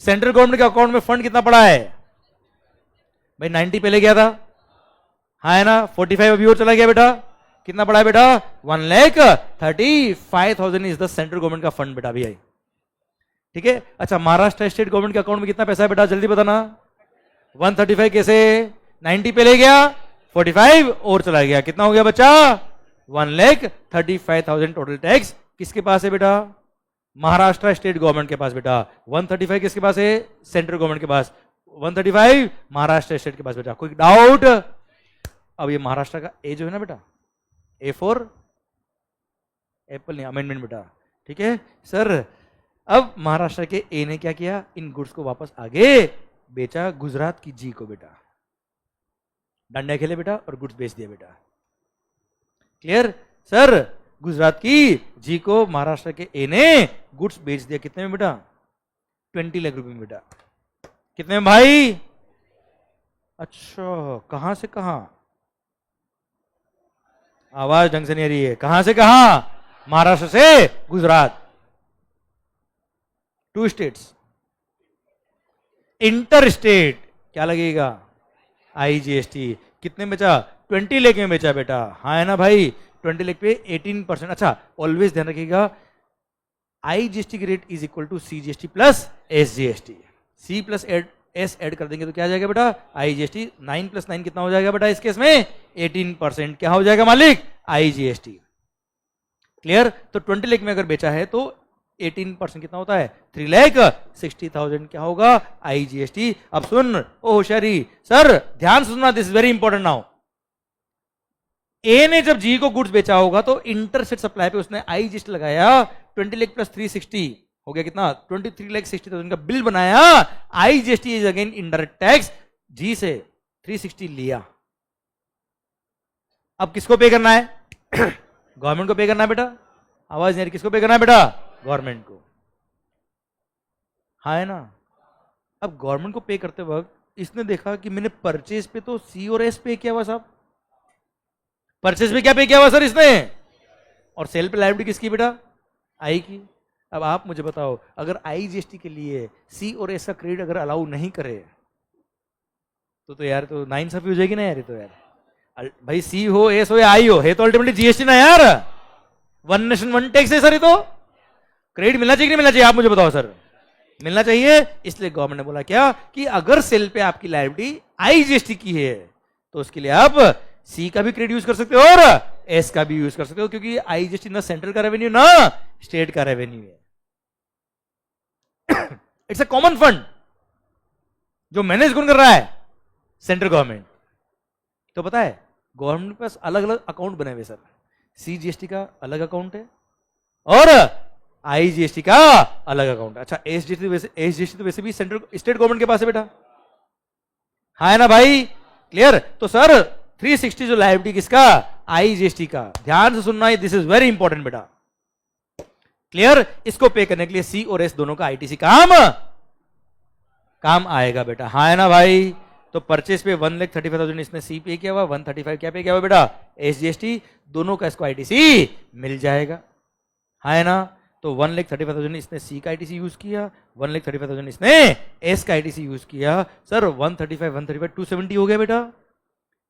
सेंट्रल गवर्नमेंट के अकाउंट में फंड कितना पड़ा है भाई? 90 पहले गया था, हाँ है ना? 45 अभी और चला गया बेटा, कितना पड़ा है बेटा? 1,35,000 इज द सेंट्रल गवर्नमेंट का फंड बेटा अभी आई, ठीक है? अच्छा, महाराष्ट्र स्टेट गवर्नमेंट के अकाउंट में कितना पैसा है बेटा, जल्दी बताना। 135 कैसे? 90 पहले गया, 45 और चला गया, कितना हो गया बच्चा? 1,35,000 टोटल टैक्स किसके पास है बेटा? महाराष्ट्र स्टेट गवर्नमेंट के पास बेटा। 135 किसके पास है? सेंट्रल गवर्नमेंट के पास। 135 महाराष्ट्र स्टेट के पास बेटा। कोई डाउट? अब ये महाराष्ट्र का ए जो है ना बेटा, ए फॉर एप्पल नहीं, अमेंडमेंट बेटा, ठीक है सर। अब महाराष्ट्र के ए ने क्या किया? इन गुड्स को वापस आगे बेचा गुजरात की जी को बेटा, डंडा खेले बेटा और गुड्स बेच दिया बेटा। Clear sir? गुजरात की जी को महाराष्ट्र के ए ने गुड्स बेच दिया, कितने में बेटा? 20 लाख रुपए में बेटा। कितने में भाई? अच्छा, कहां से कहां? आवाज ढंग से नहीं आ रही है। कहां से कहां? महाराष्ट्र से गुजरात, 2 स्टेट्स। इंटर स्टेट क्या लगेगा? आईजीएसटी। कितने में बेचा? 20 लाख में बेचा बेटा, हाँ है ना भाई? 20 लाख पे 18%। अच्छा, ऑलवेज ध्यान रखिएगा, आईजीएसटी की rate is equal to CGST plus SGST. C plus S add कर देंगे तो क्या आ जाएगा बेटा? आईजीएसटी। 9 + 9 कितना हो जाएगा बेटा इस केस में? 18%। क्या हो जाएगा मालिक? आईजीएसटी। क्लियर? तो 20 लाख में अगर बेचा है तो 18% कितना होता है? 3,60,000 क्या होगा? आईजीएसटी। अब सुन ओ होशियारी सर, ध्यान सुनना, this is very important now. A ने जब जी को गुड्स बेचा होगा तो इंटरसेट सप्लाई पे उसने आईजीएसटी लगाया, 20 लाख प्लस 360 हो गया कितना? 23,60,000 का बिल बनाया। IGST is again indirect tax. जी से 360 लिया, अब किसको पे करना है? गवर्नमेंट को पे करना है बेटा। आवाज नहीं, किसको पे करना है बेटा? गवर्नमेंट को, हाँ है ना? अब गवर्नमेंट को पे करते वक्त इसने देखा कि मैंने परचेज पे तो सी और एस पे किया हुआ साहब, परचेज पे क्या पे किया हुआ सर इसने? और सेल पे लायबिलिटी किसकी बेटा? आई की। अब आप मुझे बताओ, अगर आईजीएसटी के लिए सी और एस का क्रेडिट अगर अलाउ नहीं करे तो यार तो नाइंसाफी हो जाएगी ना यार। ये तो यार भाई सी हो एस हो या आई हो, है तो अल्टीमेटली जीएसटी ना यार। वन नेशन वन टैक्स है सर। ये तो क्रेडिट मिलना चाहिए कि नहीं मिलना चाहिए? आप मुझे बताओ सर। मिलना चाहिए। इसलिए गवर्नमेंट ने बोला क्या कि अगर सेल पे आपकी लायबिलिटी आईजीएसटी की है तो उसके लिए आप सी का भी क्रेडिट यूज कर सकते हो और एस का भी यूज कर सकते हो, क्योंकि आईजीएसटी ना सेंट्रल का रेवेन्यू ना स्टेट का रेवेन्यू है। इट्स अ कॉमन फंड जो मैनेज कौन कर रहा है? Central government. तो पता है गवर्नमेंट के पास अलग अलग अकाउंट बने हुए सर। सीजीएसटी का अलग अकाउंट है और आईजीएसटी का अलग अकाउंट है। अच्छा, एसजीएसटी तो वैसे भी सेंट्रल स्टेट गवर्नमेंट के पास है बेटा, हाँ है ना भाई? क्लियर? तो सर 360 जो लायबिलिटी किसका? आईजीएसटी का। ध्यान से सुनना, दिस इज वेरी इंपॉर्टेंट बेटा। क्लियर? इसको पे करने के लिए सी और एस दोनों का आईटीसी काम आएगा बेटा, हाँ है ना भाई? तो परचेस पे 1,35,000 इसने सी पे किया हुआ, 135 क्या पे किया हुआ बेटा? एसजीएसटी। दोनों का इसको आईटीसी मिल जाएगा, हाँ है ना? तो 1,35,000 इसने सी का आईटीसी यूज किया, 1,35,000 इसने एस का आईटीसी यूज किया। सर 135 270 हो गया बेटा।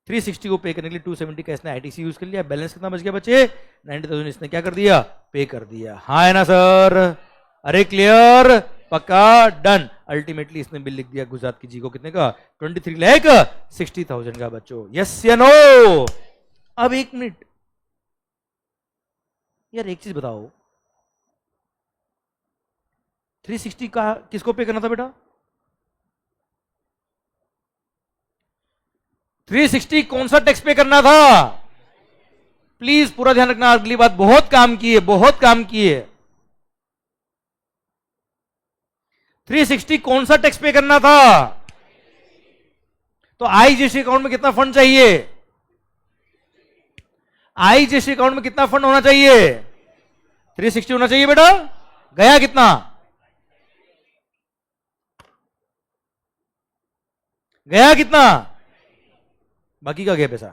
360 को पे करने के लिए 270 का इसने आईटीसी यूज कर लिया। बैलेंस कितना बच गया बच्चे? 90,000 इसने क्या कर दिया? पे कर दिया, हाँ है ना सर? अरे क्लियर? पक्का? डन। अल्टीमेटली इसने बिल लिख दिया गुजरात की जी को, कितने का? 23,60,000 का बच्चों। यस या नो? अब एक मिनट यार, एक चीज बताओ, 360 का किसको पे करना था बेटा? 360 कौन सा टैक्स पे करना था? प्लीज पूरा ध्यान रखना, अगली बात बहुत काम की है, बहुत काम की है। 360 कौन सा टैक्स पे करना था? तो आईजीएसटी अकाउंट में कितना फंड चाहिए? आईजीएसटी अकाउंट में कितना फंड होना चाहिए? 360 होना चाहिए बेटा। गया कितना? गया कितना? बाकी का गया पैसा?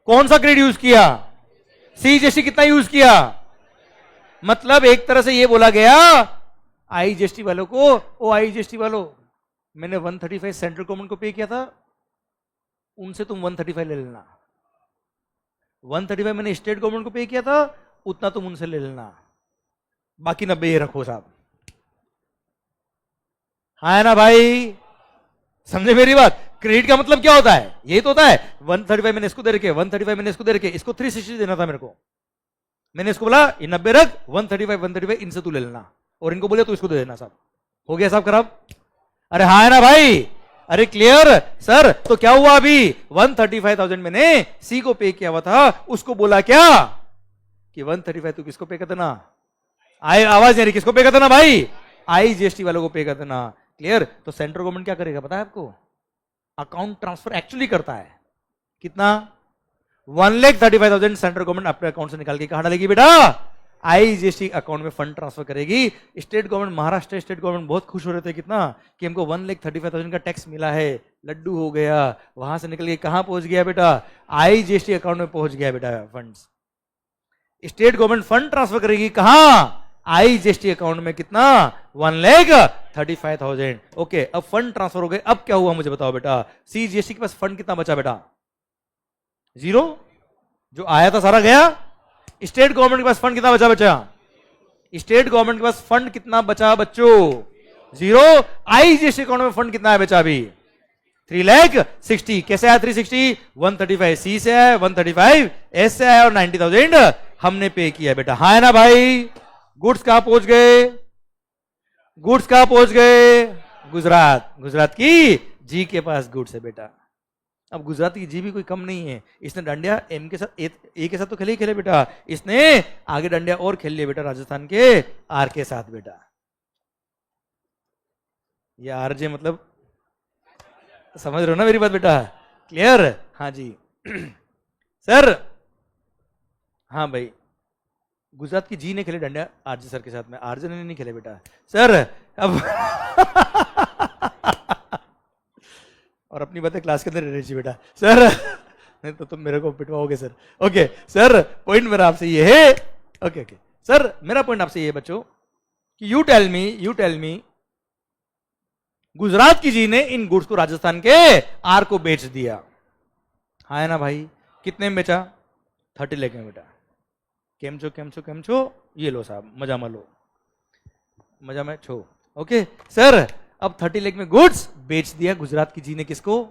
कौन सा क्रेडिट यूज किया? सीजीएसटी कितना यूज किया? मतलब एक तरह से यह बोला गया आई जीएसटी वालों को, ओ आई जीएसटी वालों, मैंने 135 सेंट्रल गवर्नमेंट को पे किया था, उनसे तुम 135 ले लेना। 135 मैंने स्टेट गवर्नमेंट को पे किया था, उतना तुम उनसे ले लेना, बाकी 90 रखो साहब। हाँ है ना भाई, समझे मेरी बात? क्रेडिट का मतलब क्या होता है? यही तो होता है, 135 मैंने इसको दे रखे, 135 मैंने इसको दे रखे, इसको 360 देना था मेरे को, मैंने इसको बोला ये 90 रख, 135 इनसे तू ले लेना, और इनको बोले तू इसको दे देना साहब। हो गया साहब खराब? अरे हाँ है ना भाई? अरे क्लियर सर? तो क्या हुआ अभी? 135,000 मैंने सी को पे किया हुआ था, उसको बोला क्या कि 135 तू किसको पे कर देना? आवाज नहीं रही, किसको पे कर देना भाई? आई जीएसटी वालों को पे कर देना। क्लियर? तो सेंट्रल गवर्नमेंट क्या करेगा पता है आपको? अकाउंट ट्रांसफर एक्चुअली करता है। कितना? 1,35,000 सेंट्रल गवर्नमेंट अपने अकाउंट से निकाल के कहां डालेगी बेटा? आईजीएसटी अकाउंट में फंड ट्रांसफर करेगी। State government, Maharashtra state government बहुत खुश हो रहे थे, कितना कि हमको 1,35,000 का टैक्स मिला है, लड्डू हो गया। वहां से निकल के कहां पहुंच गया बेटा? आईजीएसटी अकाउंट में पहुंच गया बेटा funds. State government fund transfer करेगी कहां? आईजीएसटी अकाउंट में। कितना? 1,35,000। ओके, अब फंड ट्रांसफर हो गए, अब क्या हुआ मुझे बताओ बेटा? सीजीएसटी के पास फंड कितना बचा बेटा? 0। जो आया था सारा गया। स्टेट गवर्नमेंट के पास फंड कितना बचा? स्टेट गवर्नमेंट के पास फंड कितना बचा बच्चों? 0। आईजीएसटी अकाउंट में फंड कितना है बचा अभी? 3,60,000। कैसे आया 360? 135 सी से है, 135 एस से है, और 90,000 हमने पे किया बेटा। हाँ है ना भाई? गुड्स कहां पहुंच गए? गुड्स कहां पहुंच गए? गुजरात। गुजरात की जी के पास गुड्स है बेटा। अब गुजरात की जी भी कोई कम नहीं है, इसने डंडिया एम के साथ ए के साथ तो खेले ही खेले बेटा, इसने आगे डंडिया और खेल लिया बेटा राजस्थान के आर के साथ बेटा। ये आरजे मतलब समझ रहे हो ना मेरी बात बेटा? क्लियर? हाँ जी सर। हाँ भाई, गुजरात की जी ने खेले डंडिया आरजे सर के साथ में, आरजे ने नहीं खेले बेटा सर। अब और अपनी बातें क्लास के अंदर रहनी चाहिए बेटा सर। नहीं तो तुम मेरे को पिटवाओगे सर। ओके सर, पॉइंट मेरा आपसे ये है। ओके ओके सर, मेरा पॉइंट आपसे ये है बच्चों कि यू टेल मी गुजरात की जी ने इन गुड्स को राजस्थान के आर को बेच दिया। हाँ है ना भाई? कितने में बेचा? 30 लाख में बेटा। केम छो, ये लो साहब, मजा में लो, मजा में छो। ओके सर, अब 30 लाख में गुड्स बेच दिया गुजरात की जी ने। किसको?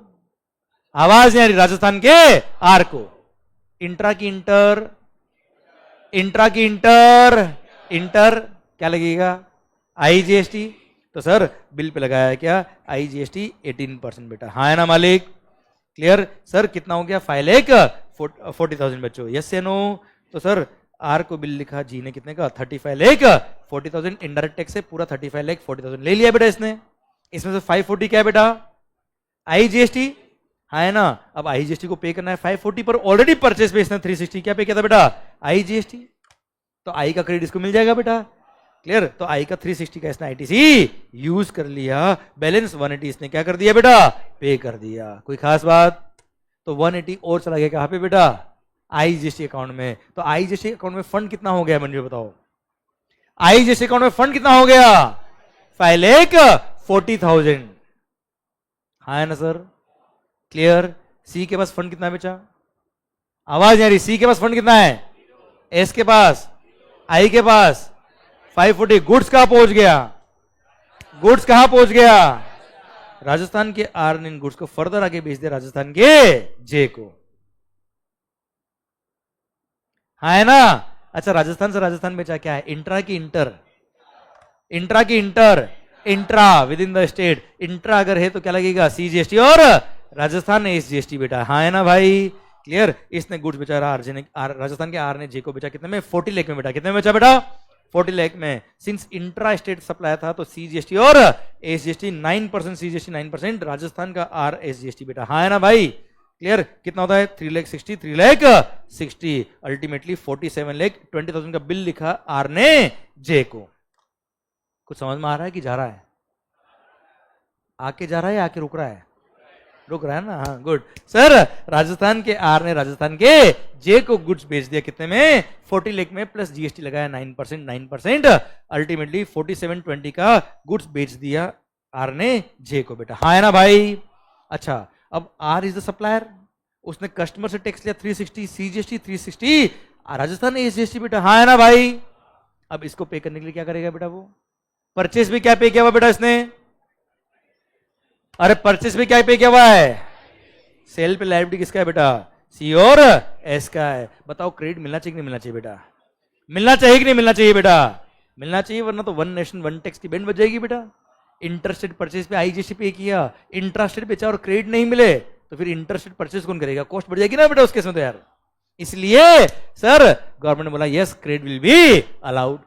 आवाज नहीं आ रही। राजस्थान के आर को। इंट्रा की इंटर क्या लगेगा? आईजीएसटी। तो सर बिल पे लगाया क्या? आईजीएसटी 18% बेटा। हाँ है ना मालिक? क्लियर? सर कितना हो गया? 5,40,000 बच्चों। यस या नो? तो सर आर को बिल लिखा जी ने कितने का? 35,40,000। इनडायरेक्ट टैक्स से पूरा 35,40,000 ले लिया बेटा इसने। इसमें से 540 क्या है बेटा? आईजीएसटी। हाँ है ना? अब आईजीएसटी को पे करना है 540 पर। ऑलरेडी परचेस पे इसने 360 क्या पे किया था बेटा? आईजीएसटी। तो आई का क्रेडिट इसको मिल जाएगा बेटा। क्लियर? तो आई का 360 का इसने आईटीसी यूज कर लिया। बैलेंस 180 इसने क्या कर दिया बेटा? पे कर दिया। कोई खास बात? तो 180 और चला गया कहां पे बेटा? आईजीएसटी अकाउंट में। तो आईजीएसटी अकाउंट में फंड कितना हो गया मंजू बताओ? आईजीएसटी अकाउंट में फंड कितना हो गया? 5,40,000। हाँ है ना सर? क्लियर? सी के पास फंड कितना बेचा? आवाज नहीं आ रही। सी के पास फंड कितना है? एस के पास, आई के पास 540। गुड्स कहां पहुंच गया? गुड्स कहां पहुंच गया? राजस्थान के आर ने इन गुड्स को फर्दर आगे बेच दिया राजस्थान के जे को। हाँ है ना? अच्छा, राजस्थान से राजस्थान बेचा क्या है? इंट्रा की intra with in the state. Intra अगर है तो क्या लगेगा? सीजीएसटी और राजस्थान ने एसजीएसटी बेटा। हाँ है ना भाई? क्लियर? इसने गुड्स बेचा आरजे ने, राजस्थान के आर ने जे को बेचा कितने में? 40 लाख में बेटा। कितने में बेचा बेटा? 40 लाख में। सिंस इंट्रा स्टेट सप्लाई था तो सीजीएसटी और एसजीएसटी 9%, सीजीएसटी 9%, राजस्थान का आर एसजीएसटी बेटा। हाँ है ना भाई? क्लियर? कितना होता है? 3,60,000 अल्टीमेटली 47,20,000 का बिल लिखा आर ने जे को। कुछ समझ में आ रहा है कि जा रहा है? आके जा रहा है या आके रुक रहा है? रुक रहा है ना, हाँ गुड सर। राजस्थान के आर ने राजस्थान के जे को गुड्स बेच दिया कितने में, 40 लाख में, प्लस जीएसटी लगाया 9%, अल्टीमेटली 4720 का गुड्स बेच दिया आर ने जे को बेटा, हाँ है ना भाई। अच्छा अब आर इज द सप्लायर, उसने कस्टमर से टैक्स लिया 360, सीजीएसटी 360, राजस्थान एसजीएसटी बेटा, हाँ है ना भाई। अब इसको पे करने के लिए क्या करेगा बेटा, वो परचेस भी क्या पे किया हुआ बेटा इसने, अरे परचेस भी क्या पे किया हुआ है, सेल पे लायबिलिटी किसका है बेटा, सी और एस का है। बताओ क्रेडिट मिलना चाहिए कि नहीं मिलना चाहिए बेटा, मिलना चाहिए कि नहीं मिलना चाहिए बेटा, मिलना चाहिए, वरना तो वन नेशन वन टैक्स की बैंड बच जाएगी बेटा। इंटरस्टेट परचेज पे आईजीएसटी पे किया, इंटरस्टेट बेचा और क्रेडिट नहीं मिले तो फिर इंटरस्टेट परचेज कौन करेगा, कॉस्ट बढ़ जाएगी ना बेटा उसके में तो यार। इसलिए सर गवर्नमेंट ने बोला yes credit will be allowed.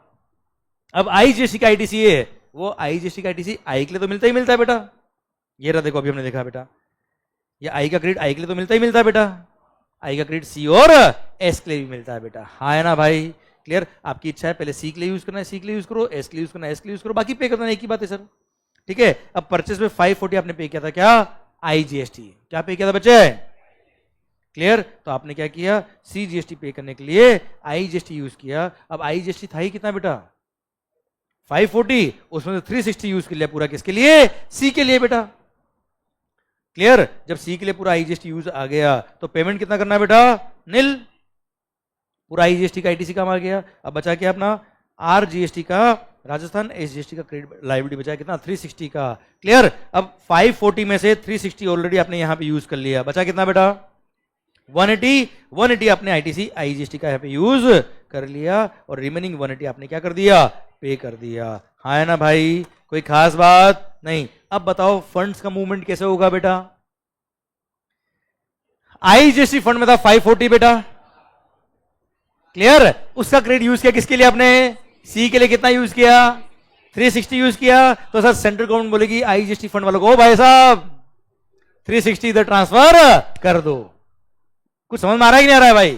अब आईजीएसटी का आईटीसी है, वो आईजीएसटी का आईटीसी आई के लिए तो मिलता ही मिलता है बेटा, ये रहा देखो अभी हमने देखा बेटा, ये आई का क्रेडिट आई के लिए तो मिलता ही मिलता है बेटा, आई का क्रेडिट सी और एस के लिए भी मिलता है बेटा, हाँ है ना भाई। क्लियर, आपकी इच्छा है पहले सी के लिए यूज करना है सी के लिए यूज करो, एस के लिए यूज करना है एस के लिए यूज करो, बाकी पे करना है, एक ही बात है सर। ठीक है, अब परचेस में 540 आपने पे किया था, क्या आईजीएसटी क्या पे किया था बच्चे, क्लियर। तो आपने क्या किया, सीजीएसटी पे करने के लिए आईजीएसटी यूज किया। अब आईजीएसटी था ही कितना बेटा 540, उसमें से 360 यूज कर लिया पूरा, किसके लिए, सी के लिए बेटा। क्लियर, जब सी के लिए पूरा आईजीएसटी यूज आ गया तो पेमेंट कितना करना है बेटा, निल, पूरा आईजीएसटी का आईटीसी काम आ गया। अब बचा क्या अपना आरजीएसटी का, राजस्थान एसजीएसटी का क्रेडिट लायबिलिटी बचा कितना 360 का। क्लियर, अब 540 में से 360 ऑलरेडी आपने यहां पे यूज कर लिया, बचा कितना बेटा 180 आपने आईटीसी आईजीएसटी का यहाँ पे यूज कर लिया और रिमेनिंग 180 आपने क्या कर दिया, पे कर दिया, हाँ है ना भाई, कोई खास बात नहीं। अब बताओ फंड्स का मूवमेंट कैसे होगा बेटा, आईजीएसटी फंड में था 540 बेटा, क्लियर, उसका क्रेडिट यूज किया किसके लिए आपने, सी के लिए कितना यूज किया 360 यूज किया। तो सर सेंट्रल गवर्नमेंट बोलेगी आईजीएसटी फंड वालों को, भाई साहब 360 इधर ट्रांसफर कर दो। कुछ समझ में आ रहा है कि नहीं आ रहा है भाई।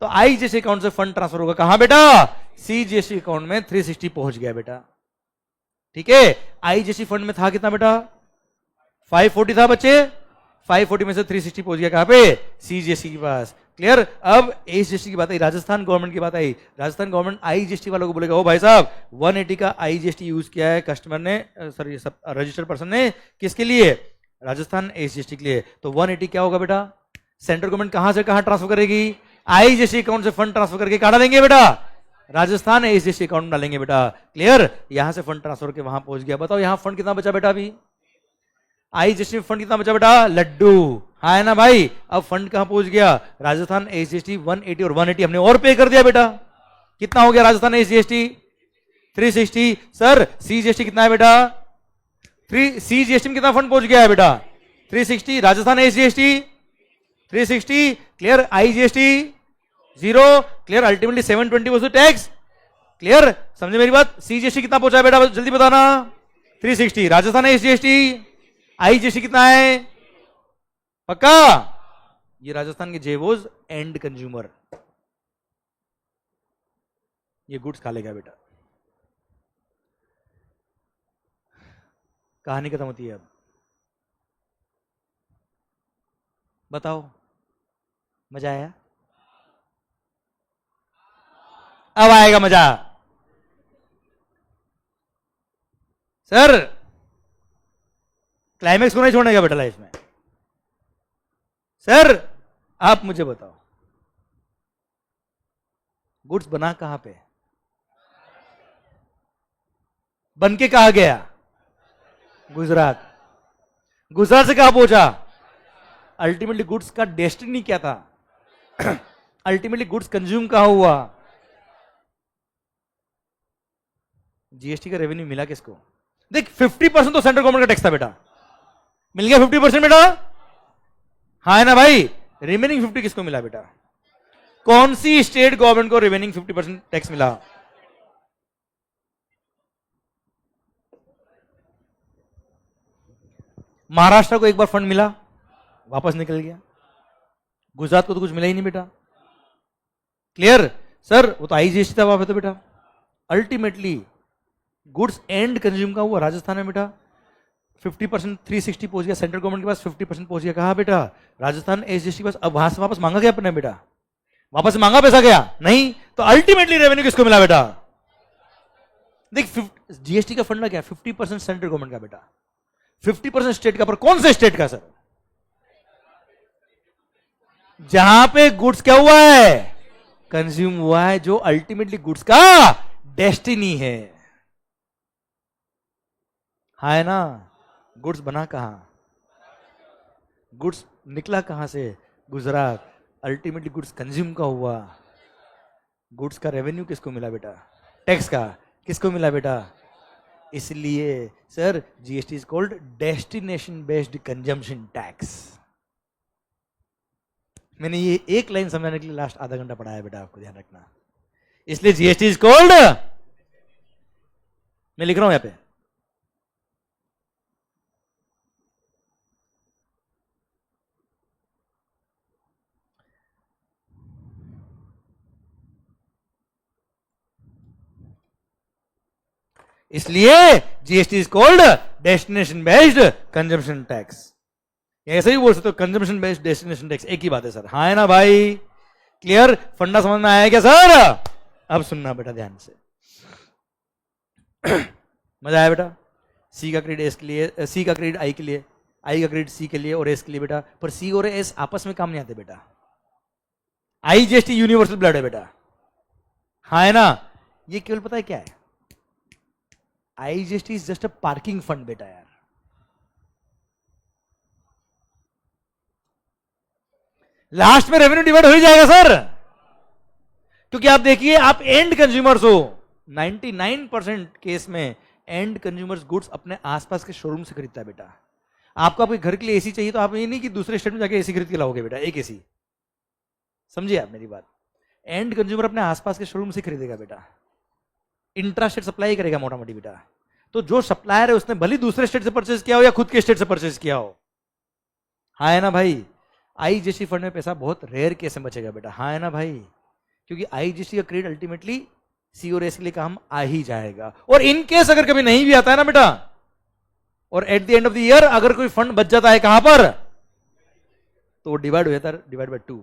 तो आईजीएसटी अकाउंट से फंड ट्रांसफर होगा कहां बेटा, सीजीएसटी अकाउंट में 360 पहुंच गया बेटा। ठीक है, आईजीएसटी फंड में था कितना बेटा 540 था बच्चे, 540 में से 360 पहुंच गया कहां पे, सीजीएसटी के पास। क्लियर, अब एसजीएसटी की बात आई, राजस्थान गवर्नमेंट की बात आई, राजस्थान गवर्नमेंट आईजीएसटी वालों को बोलेगा, ओ भाई साहब 180 का आईजीएसटी यूज किया है कस्टमर ने, सॉरी रजिस्टर्ड पर्सन ने, किसके लिए, राजस्थान एसजीएसटी के लिए। तो 180 क्या होगा बेटा, सेंट्रल गवर्नमेंट कहां से कहां ट्रांसफर करेगी, आईजीएसटी अकाउंट से फंड ट्रांसफर करके कहां डालेंगे बेटा, राजस्थान एसजीएसटी अकाउंट में डालेंगे बेटा। क्लियर, यहां से फंड ट्रांसफर के वहां पहुंच गया। बताओ यहां फंड कितना बचा बेटा, अभी आईजीएसटी फंड कितना बचा बेटा, लड्डू, हाँ है ना भाई। अब फंड कहां पहुंच गया, राजस्थान एसजीएसटी 180 और 180 हमने और पे कर दिया बेटा, कितना हो गया राजस्थान एसजीएसटी 360। सर सीजीएसटी कितना है बेटा, सीजीएसटी में कितना फंड पहुंच गया है बेटा 360, Rajasthan SGST 360, clear, IGST 0, clear, ultimately 720 was the tax. Clear, समझे मेरी बात। सीजीएसटी कितना पहुंचा है बेटा, जल्दी बताना, 360, राजस्थान एसजीएसटी, आईजीएसटी कितना है, पक्का, ये राजस्थान के जेवोज एंड कंज्यूमर, ये गुड्स खा लेगा बेटा। कहानी खत्म होती है। अब बताओ मजा आया, अब आएगा मजा। सर क्लाइमेक्स को नहीं छोड़ने का बेटा लाइफ में। सर आप मुझे बताओ गुड्स बना कहां पे, बन के कहा गया, गुजरात, गुजरात से कहां पहुंचा, अल्टीमेटली गुड्स का डेस्टिनी क्या था, अल्टीमेटली गुड्स कंज्यूम कहां हुआ, जीएसटी का रेवेन्यू मिला किसको। देख 50% तो सेंट्रल गवर्नमेंट का टैक्स था बेटा, मिल गया 50% बेटा, हाँ है ना भाई। रिमेनिंग 50 किसको मिला बेटा, कौन सी स्टेट गवर्नमेंट को रिमेनिंग 50% टैक्स मिला, महाराष्ट्र को एक बार फंड मिला वापस निकल गया, गुजरात को तो कुछ मिला ही नहीं बेटा। क्लियर, सर वो तो आईजीएसटी था वहां पे तो बेटा। अल्टीमेटली गुड्स एंड कंज्यूम का हुआ राजस्थान में बेटा। 50% 360 पहुंच गया सेंट्रल गवर्नमेंट के पास, 50% पहुंच गया कहा बेटा राजस्थान एसजीएसटी के पास। अब वहां से वापस मांगा गया अपने बेटा, वापस मांगा पैसा गया नहीं, तो अल्टीमेटली रेवेन्यू किसको मिला बेटा? देख जीएसटी का फंड क्या है? 50% सेंट्रल गवर्नमेंट का बेटा, 50% स्टेट का। पर कौन से स्टेट का सर? जहां पे गुड्स क्या हुआ है? कंज्यूम हुआ है, जो अल्टीमेटली गुड्स का डेस्टिनी है ना? गुड्स बना कहां? गुड्स निकला कहां से? गुजरात। अल्टीमेटली गुड्स कंज्यूम का हुआ, गुड्स का रेवेन्यू किसको मिला बेटा? टैक्स का किसको मिला बेटा? इसलिए sir GST is called destination based consumption tax. मैंने ये एक लाइन समझाने के लिए लास्ट आधा घंटा पढ़ाया बेटा, आपको ध्यान रखना। इसलिए जीएसटी इज कॉल्ड, मैं लिख रहा हूं यहां पे, इसलिए GST is called destination based consumption tax. ऐसे ही बोल सकते हो, कंजम्पशन बेस्ड डेस्टिनेशन टैक्स, एक ही बात है सर। हाँ है ना भाई? क्लियर? फंडा समझ में आया क्या सर? अब सुनना बेटा ध्यान से। मजा आया बेटा? सी का क्रेडिट एस के लिए, सी का क्रेडिट आई के लिए, आई का क्रेडिट सी के लिए और एस के लिए बेटा। पर सी और एस आपस में काम नहीं आते बेटा। आई जीएसटी यूनिवर्सल ब्लड है बेटा, हाँ है ना? ये केवल पता है क्या है? IGST is just a parking fund बेटा यार। लास्ट में रेवेन्यू डिवाइड हो ही जाएगा सर, क्योंकि आप देखिए आप एंड कंज्यूमर्स हो। 99% केस में एंड कंज्यूमर्स गुड्स अपने आसपास के शोरूम से खरीदता है बेटा। आपको आपके घर के लिए एसी चाहिए तो आप ये नहीं कि दूसरे स्टेट में जाके एसी खरीद के लाओगे बेटा, एक एसी। समझिए आप मेरी बात, एंड कंज्यूमर अपने आसपास के शोरूम से खरीदेगा बेटा, इंट्रा स्टेट सप्लाई करेगा मोटा मोटी बेटा। तो जो सप्लायर है उसने भले दूसरे स्टेट से परचेज किया हो या खुद के स्टेट से परचेज किया हो, हाँ है ना भाई? आईजीएसटी फंड में पैसा बहुत रेयर केस में बचेगा बेटा, हाँ है ना भाई? क्योंकि आईजीएसटी का क्रेडिट अल्टीमेटली सी और एस के लिए काम आ ही जाएगा। और इन केस अगर कभी नहीं भी आता है ना बेटा, और at the end of the year अगर कोई फंड बच जाता है कहां पर, तो वो डिवाइड हो जाता है, डिवाइड बाय 2।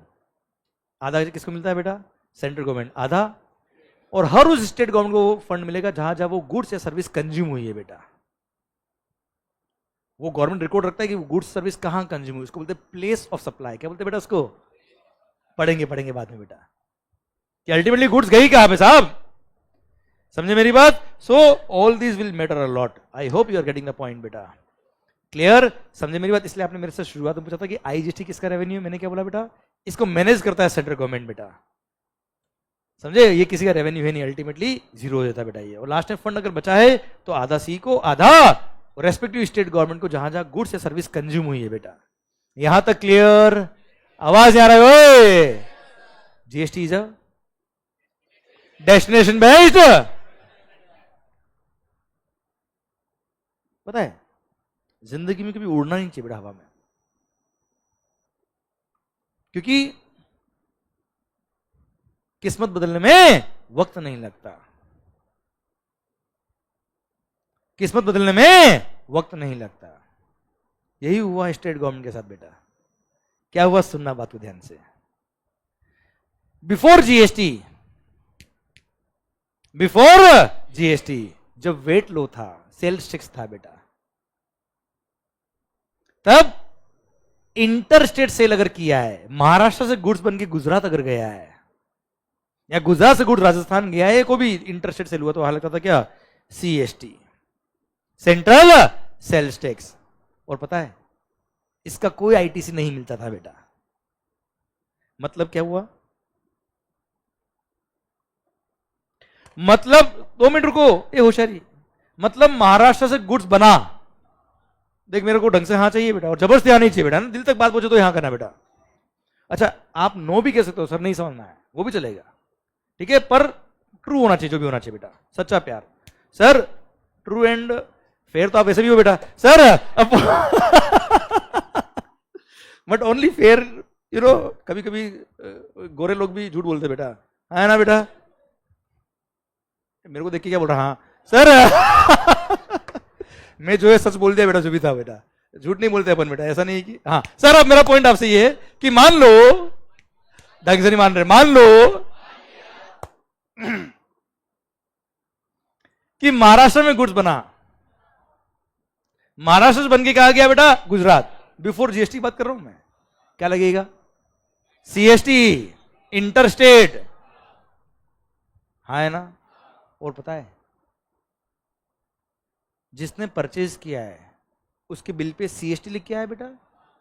आधा किसको मिलता है बेटा? सेंट्रल गवर्नमेंट आधा, और हर उस स्टेट गवर्नमेंट को फंड मिलेगा जहां जहां वो गुड्स या सर्विस कंज्यूम हुई है बेटा। वो गवर्नमेंट रिकॉर्ड रखता है कि वो गुड्स सर्विस कहां कंज्यूम हुई, उसको बोलते हैं प्लेस ऑफ सप्लाई। क्या बोलते हैं बेटा उसको? पढ़ेंगे बाद में बेटा कि अल्टीमेटली गुड्स गई कहां पे साहब। समझे मेरी बात? So all this will matter a lot. I hope you are getting the point बेटा। क्लियर? समझे मेरी बात? इसलिए आपने मेरे से शुरुआत में पूछा था कि आईजीएसटी किसका रेवेन्यू है। मैंने क्या बोला बेटा? इसको मैनेज करता है सेंट्रल गवर्नमेंट बेटा। समझे? ये किसी का रेवेन्यू है नहीं, अल्टीमेटली जीरो हो जाता है बेटा ये। और लास्ट में फंड अगर बचा है तो आधा सी को, आधा रेस्पेक्टिव स्टेट गवर्नमेंट को जहां जहां गुड्स या सर्विस कंज्यूम हुई है बेटा। यहां तक क्लियर? आवाज आ रहा है? GST is a destination based. पता है जिंदगी में कभी उड़ना नहीं चाहिए बेटा हवा में, क्योंकि किस्मत बदलने में वक्त नहीं लगता। किस्मत बदलने में वक्त नहीं लगता। यही हुआ स्टेट गवर्नमेंट के साथ बेटा। क्या हुआ? सुनना बात को ध्यान से। बिफोर जीएसटी जब वेट लो था, सेल्स टैक्स था बेटा, तब इंटर स्टेट सेल अगर किया है, महाराष्ट्र से गुड्स बन के गुजरात अगर गया है या गुजरात से गुड्स राजस्थान गया है, को भी इंटर स्टेट सेल हुआ तो वहां लगता था क्या? CST, central sales tax. और पता है इसका कोई आईटीसी नहीं मिलता था बेटा। मतलब क्या हुआ? मतलब 2 मिनट रुको, ये होशियारी। मतलब महाराष्ट्र से गुड्स बना, देख मेरे को ढंग से हाँ चाहिए बेटा, और जबरदस्ती हाँ नहीं चाहिए बेटा, ना दिल तक बात पूछो तो यहाँ करना बेटा। अच्छा आप नो भी कह सकते हो सर नहीं समझना है, वो भी चलेगा, ठीक है, पर ट्रू होना चाहिए, जो भी होना चाहिए बेटा, सच्चा प्यार। सर ट्रू एंड फेयर तो आप ऐसे भी हो बेटा sir, but only fair you know. कभी कभी गोरे लोग भी झूठ बोलते बेटा, है ना बेटा? मेरे को देख के क्या बोल रहा? हाँ सर मैं जो है सच बोल दिया बेटा, जो भी था बेटा, झूठ नहीं बोलते अपन बेटा, ऐसा नहीं कि हाँ सर। अब मेरा पॉइंट आपसे ये है कि मान लो, ढंग से नहीं मान रहे, मान लो कि महाराष्ट्र में गुड्स बना, महाराष्ट्र से बन के कहा गया बेटा गुजरात, बिफोर जीएसटी बात कर रहा हूं मैं, क्या लगेगा? सीएसटी, इंटर स्टेट, हाँ है ना? और पता है जिसने परचेज किया है उसके बिल पे सीएसटी लिख के आया बेटा,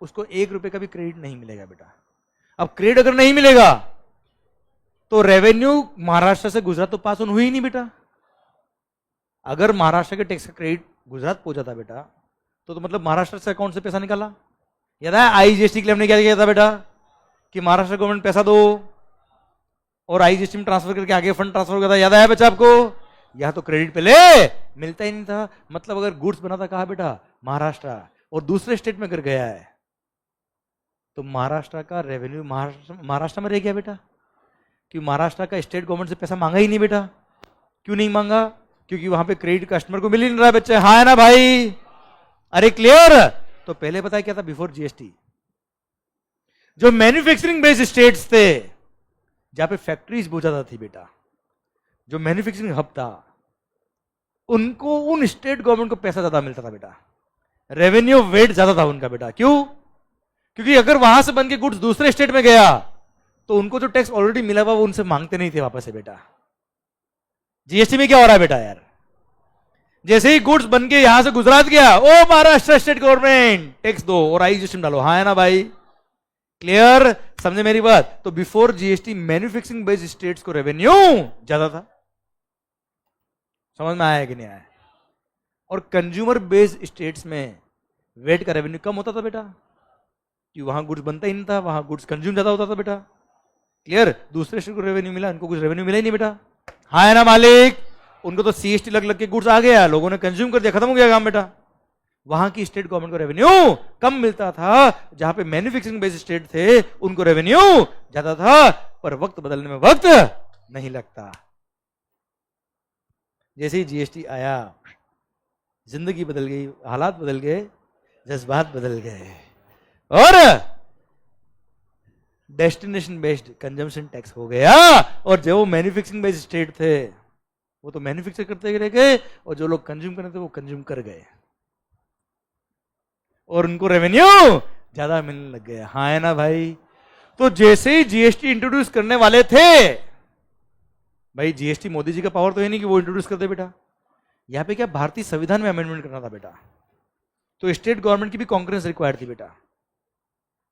उसको 1 रुपए का भी क्रेडिट नहीं मिलेगा बेटा। अब क्रेडिट अगर नहीं मिलेगा तो रेवेन्यू महाराष्ट्र से गुजरात तो पास ऑन हुई ही नहीं बेटा। अगर महाराष्ट्र के टैक्स का क्रेडिट गुजरात पहुंचा था बेटा, तो मतलब महाराष्ट्र से अकाउंट से पैसा निकाला। याद है आईजीएसटी क्लेम ने क्या किया था बेटा कि महाराष्ट्र गवर्नमेंट पैसा दो, और आईजीएसटी में ट्रांसफर करके आगे फंड ट्रांसफर हो गया था, याद है बच्चा आपको? यह तो क्रेडिट पहले मिलता ही नहीं था। मतलब अगर गुड्स बना था कहा बेटा महाराष्ट्र, और दूसरे स्टेट में अगर गया है तो महाराष्ट्र का रेवेन्यू महाराष्ट्र में रह गया बेटा, क्योंकि महाराष्ट्र का स्टेट गवर्नमेंट से पैसा मांगा ही नहीं बेटा। क्यों नहीं मांगा? क्योंकि वहां पे क्रेडिट कस्टमर को मिल ही नहीं रहा बच्चे, हाँ है ना भाई? अरे क्लियर? तो पहले पता है क्या था? बिफोर जीएसटी जो मैन्युफैक्चरिंग बेस्ड स्टेट्स थे, जहां पे फैक्ट्रीज बहुत ज्यादा थी बेटा, जो मैन्युफैक्चरिंग हब था, उनको उन स्टेट गवर्नमेंट को पैसा ज्यादा मिलता था बेटा, रेवेन्यू वेट ज्यादा था उनका बेटा। क्यों? क्योंकि अगर वहां से बन के गुड्स दूसरे स्टेट में गया तो उनको जो टैक्स ऑलरेडी मिला हुआ वो उनसे मांगते नहीं थे वापस से बेटा। जीएसटी में क्या हो रहा है बेटा यार? जैसे ही गुड्स बन के यहां से गुजरात गया, ओ महाराष्ट्र स्टेट गवर्नमेंट टैक्स दो और आईजीएसटी डालो, हाँ है ना भाई? क्लियर? समझे मेरी बात? तो before GST manufacturing based states को रेवेन्यू ज्यादा था। समझ में आया कि नहीं आया? और कंज्यूमर बेस्ड स्टेट्स में वेट का रेवेन्यू कम होता था बेटा, कि वहां गुड्स बनता ही नहीं था, वहां गुड्स कंज्यूम ज्यादा होता था बेटा। क्लियर? दूसरे स्टेट को रेवेन्यू मिला, इनको कुछ रेवेन्यू मिला ही नहीं बेटा, हाँ है ना मालिक? उनको तो सीएसटी लग लग के गुड्स आ गया, लोगों ने कंज्यूम कर दिया, खत्म हो गया काम बेटा। वहां की स्टेट गवर्नमेंट को रेवेन्यू कम मिलता था, जहां पे मैन्युफैक्चरिंग बेस्ड स्टेट थे उनको रेवेन्यू ज्यादा था। पर वक्त बदलने में वक्त नहीं लगता। जैसे ही जीएसटी आया, जिंदगी बदल गई, हालात बदल गए, जज्बात बदल गए, और डेस्टिनेशन बेस्ड कंजम्पशन टैक्स हो गया। और जो मैन्युफैक्चरिंग बेस्ड स्टेट थे वो तो मैन्युफैक्चर करते रह गए, और जो लोग कंज्यूम करते थे वो कंज्यूम कर गए, और उनको रेवेन्यू ज्यादा मिलने लग गया, हाँ है ना भाई? तो जैसे ही जीएसटी इंट्रोड्यूस करने वाले थे भाई, जीएसटी मोदी जी का पावर तो है नहीं कि वो इंट्रोड्यूस कर दे बेटा। यहां पे क्या भारतीय संविधान में अमेंडमेंट करना था बेटा, तो स्टेट गवर्नमेंट की भी कॉन्ग्रेस रिक्वायर्ड थी बेटा।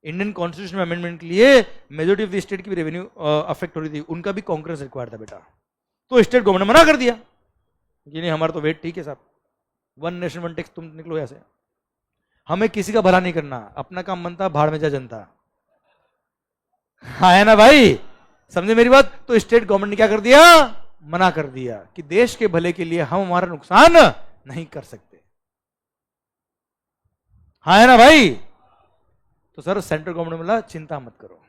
इंडियन कॉन्स्टिट्यूशन में अमेंडमेंट के लिए मेजोरिटी ऑफ द स्टेट की भी रेवेन्यू अफेक्ट हो रही थी, उनका भी कांग्रेस रिक्वायर्ड था बेटा। तो स्टेट गवर्नमेंट ने मना कर दिया कि नहीं, हमारा तो वेट ठीक है साहब, वन नेशन वन टैक्स, तुम निकलो ऐसे, हमें किसी का भला नहीं करना, अपना काम बनता, भाड़ में जा जनता, हाँ है ना भाई? समझे मेरी बात? तो स्टेट गवर्नमेंट ने क्या कर दिया? मना कर दिया कि देश के भले के लिए हम हमारा नुकसान नहीं कर सकते, हाँ है ना भाई? तो सर सेंट्रल गवर्नमेंट बोला चिंता मत करो,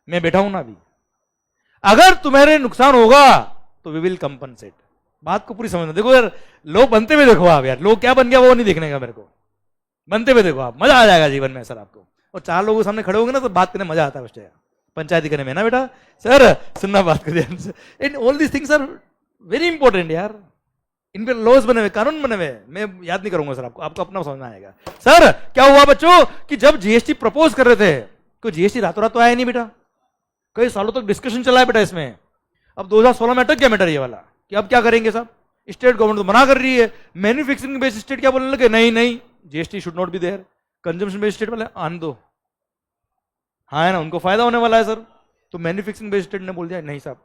मैं बैठा हूं ना अभी, अगर तुम्हारे नुकसान होगा तो वी विल कंपनसेट। बात को पूरी समझना। देखो यार, लोग बनते हुए देखो आप यार, लोग क्या बन गया वो नहीं देखने का मेरे को, बनते हुए देखो आप, मजा आ जाएगा जीवन में सर आपको। और 4 लोगों के सामने खड़े होंगे ना तो बात करने मजा आता है, बस पंचायती करने में ना बेटा। सर सुनना बात कर दिया, and all these things are very important यार। इन पे लॉज बने हुए, कानून बने हुए, मैं याद नहीं करूंगा सर आपको, आपको अपना समझ में आएगा। सर क्या हुआ बच्चों कि जब जीएसटी प्रपोज कर रहे थे, कोई जीएसटी रातों रात तो आया नहीं बेटा, कई सालों तक डिस्कशन चला है बेटा इसमें। अब 2016 में अटक गया मैटर ये वाला कि अब क्या करेंगे साहब, स्टेट गवर्नमेंट तो मना कर रही है। मैन्युफैक्चरिंग बेस्ड स्टेट क्या बोलने लगे, नहीं नहीं GST should not be there, consumption based state वाले आने दो, हाँ है ना, उनको फायदा होने वाला है सर। तो मैन्युफैक्चरिंग बेस्ड स्टेट ने बोल दिया नहीं साहब,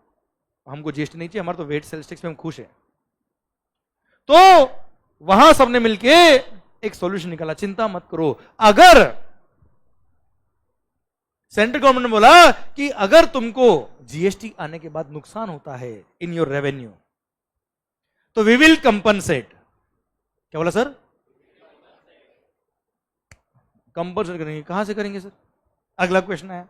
हमको जीएसटी नहीं चाहिए, हमारा तो वेट सेल्स टैक्स में हम खुश है। तो वहां सबने मिलके एक सॉल्यूशन निकाला, चिंता मत करो। अगर सेंट्रल गवर्नमेंट ने बोला कि अगर तुमको जीएसटी आने के बाद नुकसान होता है इन योर रेवेन्यू तो वी विल कंपनसेट। क्या बोला सर? कंपनसेट करेंगे। कहां से करेंगे सर? अगला क्वेश्चन है,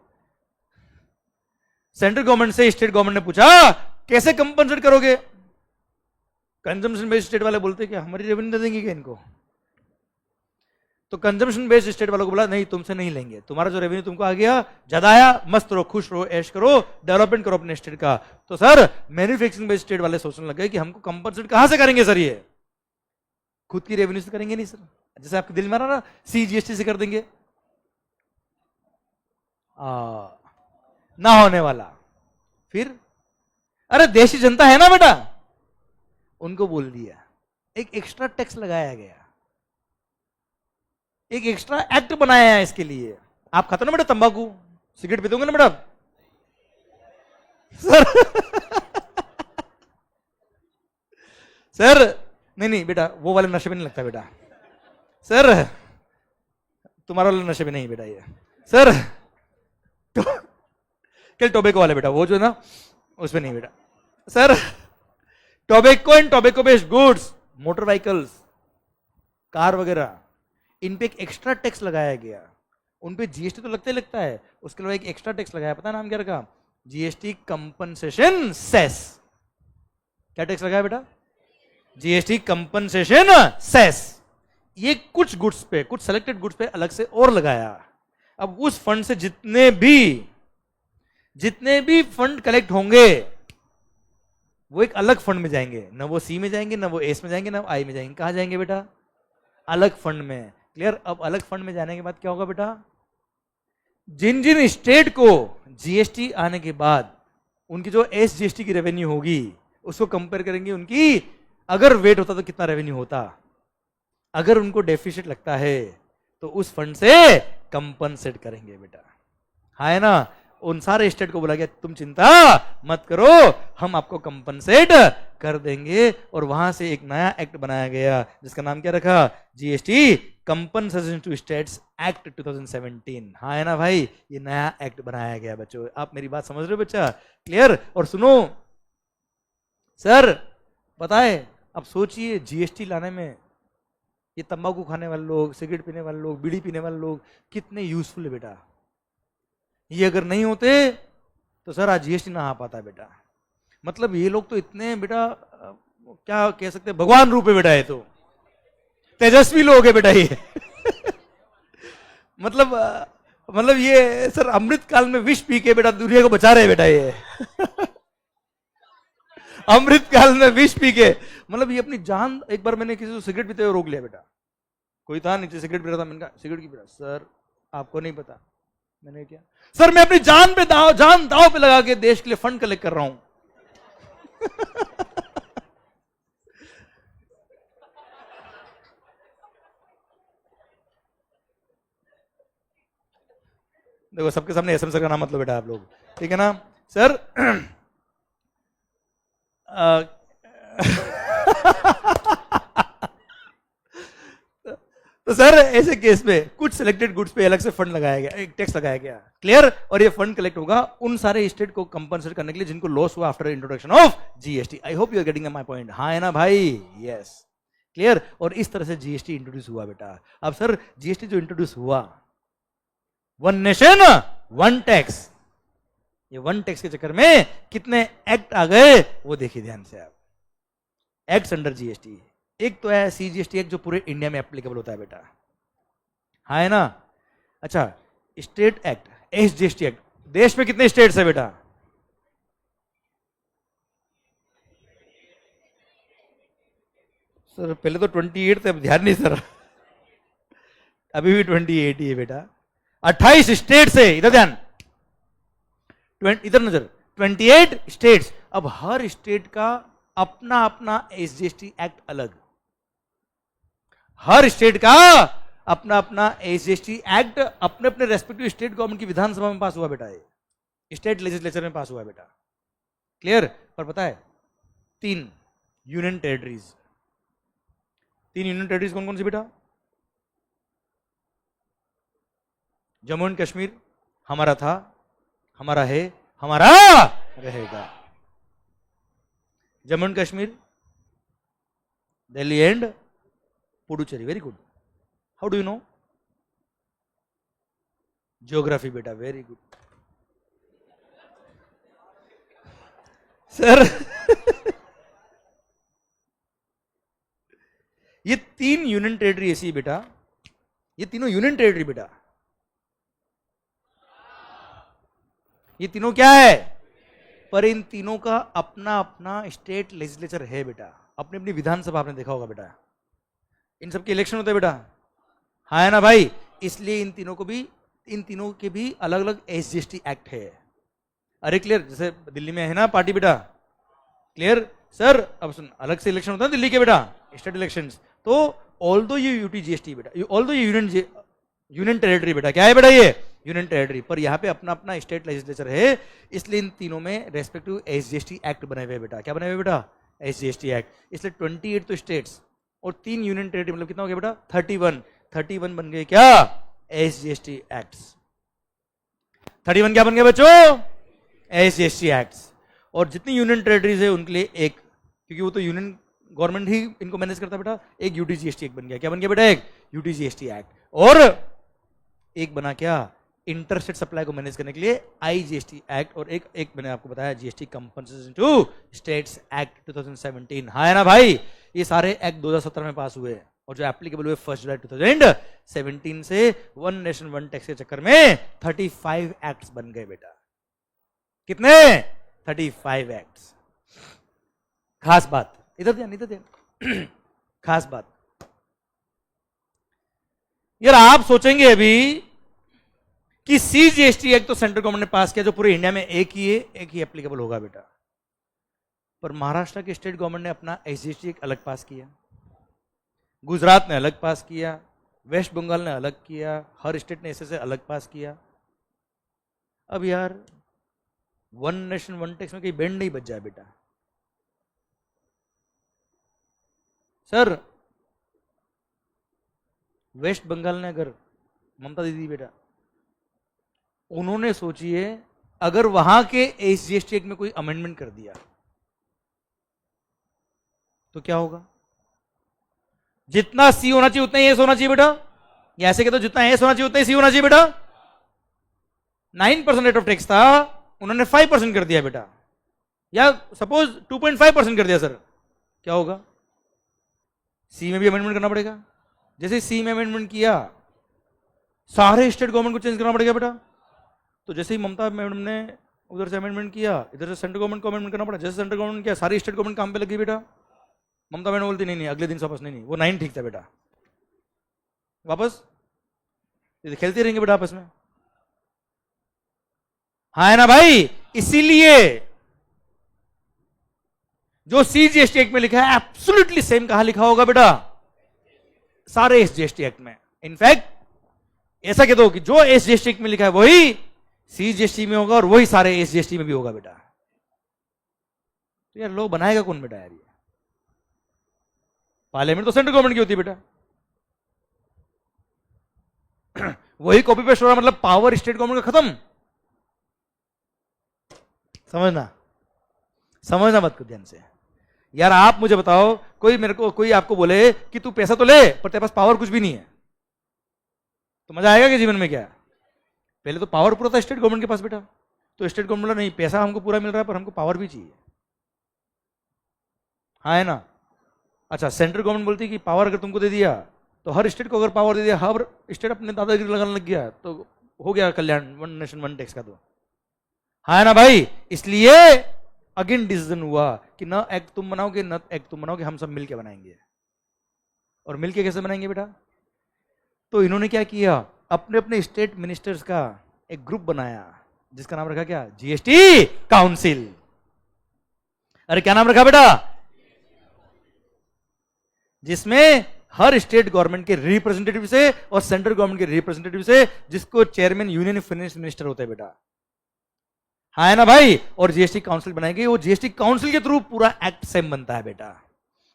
सेंट्रल गवर्नमेंट से स्टेट गवर्नमेंट ने पूछा कैसे कंपनसेट करोगे? कंजम्पशन बेस्ड स्टेट वाले बोलते कि हमारी रेवेन्यू दे देंगे क्या इनको, तो कंजम्पशन बेस्ड स्टेट वालों को बोला नहीं तुमसे नहीं लेंगे, तुम्हारा जो रेवेन्यू तुमको आ गया ज्यादा आया, मस्त रहो, खुश रहो, ऐश करो, डेवलपमेंट करो अपने स्टेट का। तो सर मैन्युफैक्चरिंग बेस्ड स्टेट वाले सोचने लगे कि हमको कंपनसेट कहां से करेंगे सर, ये खुद की रेवेन्यू से करेंगे नहीं सर, जैसे आपके दिल में आ रहा ना CGST से कर देंगे, ना होने वाला। फिर अरे देशी जनता है ना बेटा, उनको बोल दिया, एक एक्स्ट्रा टैक्स लगाया गया, एक एक्स्ट्रा एक्ट बनाया है इसके लिए। आप खाते ना बेटा तंबाकू, सिगरेट पीते होंगे ना बेटा सर सर नहीं नहीं बेटा वो वाले नशे में नहीं लगता बेटा सर, तुम्हारा वाला नशे में नहीं बेटा ये सर, क्या टोबैको वाले बेटा, वो जो ना उसमें नहीं बेटा sir, tobacco and tobacco based goods, motor vehicles, car वगैरह, इन पे एक एक्स्ट्रा टैक्स लगाया गया। उन पे जीएसटी तो लगता ही लगता है, उसके अलावा एक एक्स्ट्रा टैक्स लगाया, पता नाम क्या रखा, जीएसटी कंपनसेशन सेस। क्या टैक्स लगाया बेटा, जीएसटी कंपनसेशन सेस। ये कुछ गुड्स पे, कुछ सेलेक्टेड गुड्स पे अलग से और लगाया। अब उस फंड से जितने भी फंड कलेक्ट होंगे वो एक अलग फंड में जाएंगे, न वो सी में जाएंगे, न वो एस में जाएंगे, न आई में जाएंगे, कहां जाएंगे बेटा, अलग फंड में। क्लियर। अब अलग फंड में जाने के बाद क्या होगा बेटा, जिन जिन स्टेट को जीएसटी आने के बाद उनकी जो एसजीएसटी की रेवेन्यू होगी उसको कंपेयर करेंगे, उनकी अगर वेट होता तो कितना रेवेन्यू होता, अगर उनको डेफिसिट लगता है तो उस फंड से कंपनसेट करेंगे बेटा, है ना। उन सारे स्टेट को बोला गया तुम चिंता मत करो, हम आपको कंपनसेट कर देंगे। और वहां से एक नया एक्ट बनाया गया जिसका नाम क्या रखा, GST compensation to states act 2017। हाँ है ना भाई, ये नया एक्ट बनाया गया बच्चों। आप मेरी बात समझ रहे हो बच्चा, क्लियर। और सुनो सर, पता है अब सोचिए जीएसटी लाने में ये तंबाकू खाने वाले लोग, सिगरेट पीने वाले लोग, बीड़ी पीने वाले लोग कितने यूजफुल है बेटा। ये अगर नहीं होते तो सर आज जीएसटी ना आ पाता बेटा। मतलब ये लोग तो इतने बेटा क्या कह सकते हैं, भगवान रूप है बेटा, ये तो तेजस्वी लोग है बेटा ये मतलब ये सर अमृत काल में विष पी के बेटा दुनिया को बचा रहे बेटा ये अमृत काल में विष पी के, मतलब ये अपनी जान। एक बार मैंने किसी को सिगरेट पीते हुए रोक लिया बेटा, कोई था नीचे सिगरेट पी रहा था, मैंने कहा सिगरेट की पी रहा, सर आपको नहीं पता। मैंने क्या, सर मैं अपनी जान दाव पे लगा के देश के लिए फंड कलेक्ट कर रहा हूं देखो सबके सामने एसएम सर का नाम मतलब बेटा आप लोग, ठीक है ना सर तो सर ऐसे केस में कुछ सिलेक्टेड गुड्स पे अलग से फंड लगाया गया, एक टैक्स लगाया गया, क्लियर। और ये फंड कलेक्ट होगा उन सारे स्टेट को कंपनसेट करने के लिए जिनको लॉस हुआ after introduction of GST. I hope you are getting my point, हाँ है ना भाई, यस क्लियर। और इस तरह से जीएसटी इंट्रोड्यूस हुआ बेटा। अब सर जीएसटी जो इंट्रोड्यूस हुआ, वन नेशन वन टैक्स, ये वन टैक्स के चक्कर में कितने एक्ट आ गए वो देखिए ध्यान से आप। एक्ट्स अंडर जीएसटी, एक तो है सीजीएसटी एक्ट जो पूरे इंडिया में एप्लीकेबल होता है बेटा, हाँ है ना। अच्छा, स्टेट एक्ट, एसजीएसटी एक्ट, देश में कितने स्टेट्स है बेटा, सर पहले तो 28 थे, अब ध्यान नहीं सर अभी भी 28 ही है बेटा। 28 स्टेट्स है, इधर ध्यान, इधर नजर, 28 स्टेट्स। अब हर स्टेट का अपना अपना एसजीएसटी एक्ट अलग, हर स्टेट का अपना अपना एसजीएसटी एक्ट अपने अपने रेस्पेक्टिव स्टेट गवर्नमेंट की विधानसभा में पास हुआ बेटा, ये स्टेट लेजिस्लेचर में पास हुआ बेटा, क्लियर। पर पता है तीन यूनियन टेरिटरीज, तीन यूनियन टेरिटरीज कौन कौन सी बेटा, जम्मू एंड कश्मीर हमारा था, हमारा है, हमारा रहेगा। Jammu and Kashmir, Delhi and Puducherry, very good. How do you know, geography बेटा, वेरी गुड सर ये 3 यूनियन टेरिटरी ऐसी है बेटा, ये तीनों यूनियन टेरिटरी बेटा, ये तीनों क्या है, पर इन तीनों का अपना अपना स्टेट लेजिस्लेचर है बेटा, अपनी अपनी विधानसभा आपने देखा होगा बेटा, इन सबके इलेक्शन होते हैं बेटा, हाँ है ना भाई। इसलिए इन तीनों के भी अलग अलग SGST एक्ट है। अरे क्लियर, जैसे दिल्ली में है ना पार्टी बेटा, क्लियर सर। अब सुन, अलग से इलेक्शन होता है दिल्ली के बेटा, स्टेट इलेक्शंस, तो ऑल दो ये UTGST बेटा, ऑल दो ये यूनियन टेरिटरी बेटा, क्या है बेटा ये यूनियन टेरिटरी, पर यहाँ पे अपना अपना स्टेट लेजिस्लेचर है। इसलिए इन तीनों में रेस्पेक्टिव SGST एक्ट बने हुए बेटा, क्या बने हुए बेटा, SGST एक्ट। इसलिए 28 तो स्टेट्स और 3 यूनियन टेरिटरी, मतलब कितना हो गया बेटा 31 बन गए क्या, SGST एक्ट्स। 31 क्या बन गए बच्चों, SGST एक्ट्स। और जितनी यूनियन टेरिटरीज है उनके लिए एक, क्योंकि वो तो यूनियन गवर्नमेंट ही इनको मैनेज करता है बेटा, एक UTGST एक्ट बन गया, क्या बन गया बेटा, एक UTGST एक्ट। और एक बना क्या, इंटरस्टेट सप्लाई को मैनेज करने के लिए IGST एक्ट, और एक मैंने आपको बताया GST compensation to states act 2017, हाँ है ना भाई। ये सारे एक्ट 2017 में पास हुए, और जो एप्लीकेबल हुए 1 जुलाई 2017 से वन नेशन वन टैक्स के चक्कर में 35 एक्ट्स बन गए बेटा, कितने 35 एक्ट्स। खास बात, इधर ध्यान खास बात यार, आप सोचेंगे अभी कि CGST एक्ट तो सेंट्रल गवर्नमेंट ने पास किया, जो पूरे इंडिया में एक ही एप्लीकेबल होगा बेटा, पर महाराष्ट्र के स्टेट गवर्नमेंट ने अपना SGST एक्ट अलग पास किया, गुजरात ने अलग पास किया, वेस्ट बंगाल ने अलग किया, हर स्टेट ने ऐसे अलग पास किया। अब यार वन नेशन वन टैक्स में कहीं बैंड नहीं बच जाए बेटा। सर वेस्ट बंगाल ने अगर, ममता दीदी बेटा, उन्होंने सोचिए अगर वहां के SGST एक्ट में कोई अमेंडमेंट कर दिया तो क्या होगा, जितना C होना चाहिए उतना एस होना चाहिए बेटा, या ऐसे कहते जितना एस होना चाहिए उतना C होना चाहिए बेटा। 9% रेट ऑफ टैक्स था, उन्होंने 5% कर दिया बेटा, या सपोज 2.5% कर दिया सर, क्या होगा, C में भी अमेंडमेंट करना पड़ेगा। जैसे C में अमेंडमेंट किया सारे स्टेट गवर्नमेंट को चेंज करना पड़ेगा बेटा, तो जैसे ही ममता मैडम ने उधर से अमेंडमेंट किया, इधर से सेंट्रल गवर्नमेंट को अमेंडमेंट करना पड़ा, जैसे सेंट्रल गवर्नमेंट किया सारी स्टेट गवर्नमेंट काम पे लगी बेटा। ममता मैडम बोलती नहीं अगले दिन से वापस नहीं, वो 9 ठीक था बेटा, वापस खेलते रहेंगे बेटा आपस में, हाँ है ना भाई। इसीलिए जो CGST एक्ट में लिखा है एब्सोल्युटली सेम कहां लिखा होगा बेटा, सारे SGST एक्ट में। इनफैक्ट ऐसा कह दो कि जो SGST एक्ट में लिखा है वही CGST में होगा और वही सारे SGST में भी होगा बेटा। तो यार लोग बनाएगा कौन बेटा यार, ये पार्लियामेंट तो सेंट्रल गवर्नमेंट की होती है बेटा, वही कॉपी पेस्ट हो रहा, मतलब पावर स्टेट गवर्नमेंट का खत्म। समझना मत को ध्यान से यार। आप मुझे बताओ, कोई आपको बोले कि तू पैसा तो ले पर तेरे पास पावर कुछ भी नहीं है, तो मजा आएगा कि जीवन में? क्या पहले तो पावर पूरा था स्टेट गवर्नमेंट के पास बेटा, तो स्टेट गवर्नमेंट बोला नहीं पैसा हमको पूरा मिल रहा है पर हमको पावर भी चाहिए, हाँ है ना। अच्छा सेंट्रल गवर्नमेंट बोलती है कि पावर अगर तुमको दे दिया तो हर स्टेट को अगर पावर दे दिया, हर स्टेट अपने दादागिरी लगाने लग गया तो हो गया कल्याण, वन नेशन वन टैक्स का, तो हाँ है ना भाई। इसलिए अगेन डिसीजन हुआ कि न एक्ट तुम बनाओगे न एक्ट तुम बनाओगे, हम सब मिलके बनाएंगे। और मिलके कैसे बनाएंगे बेटा? तो इन्होंने क्या किया, अपने अपने स्टेट मिनिस्टर्स का एक ग्रुप बनाया जिसका नाम रखा क्या, जीएसटी काउंसिल। अरे क्या नाम रखा बेटा? जिसमें हर स्टेट गवर्नमेंट के रिप्रेजेंटेटिव से और सेंट्रल गवर्नमेंट के रिप्रेजेंटेटिव से, जिसको चेयरमैन यूनियन फाइनेंस मिनिस्टर होता है बेटा, हाँ है ना भाई। और जीएसटी काउंसिल बनाई गई, वो जीएसटी काउंसिल के थ्रू पूरा एक्ट सेम बनता है बेटा।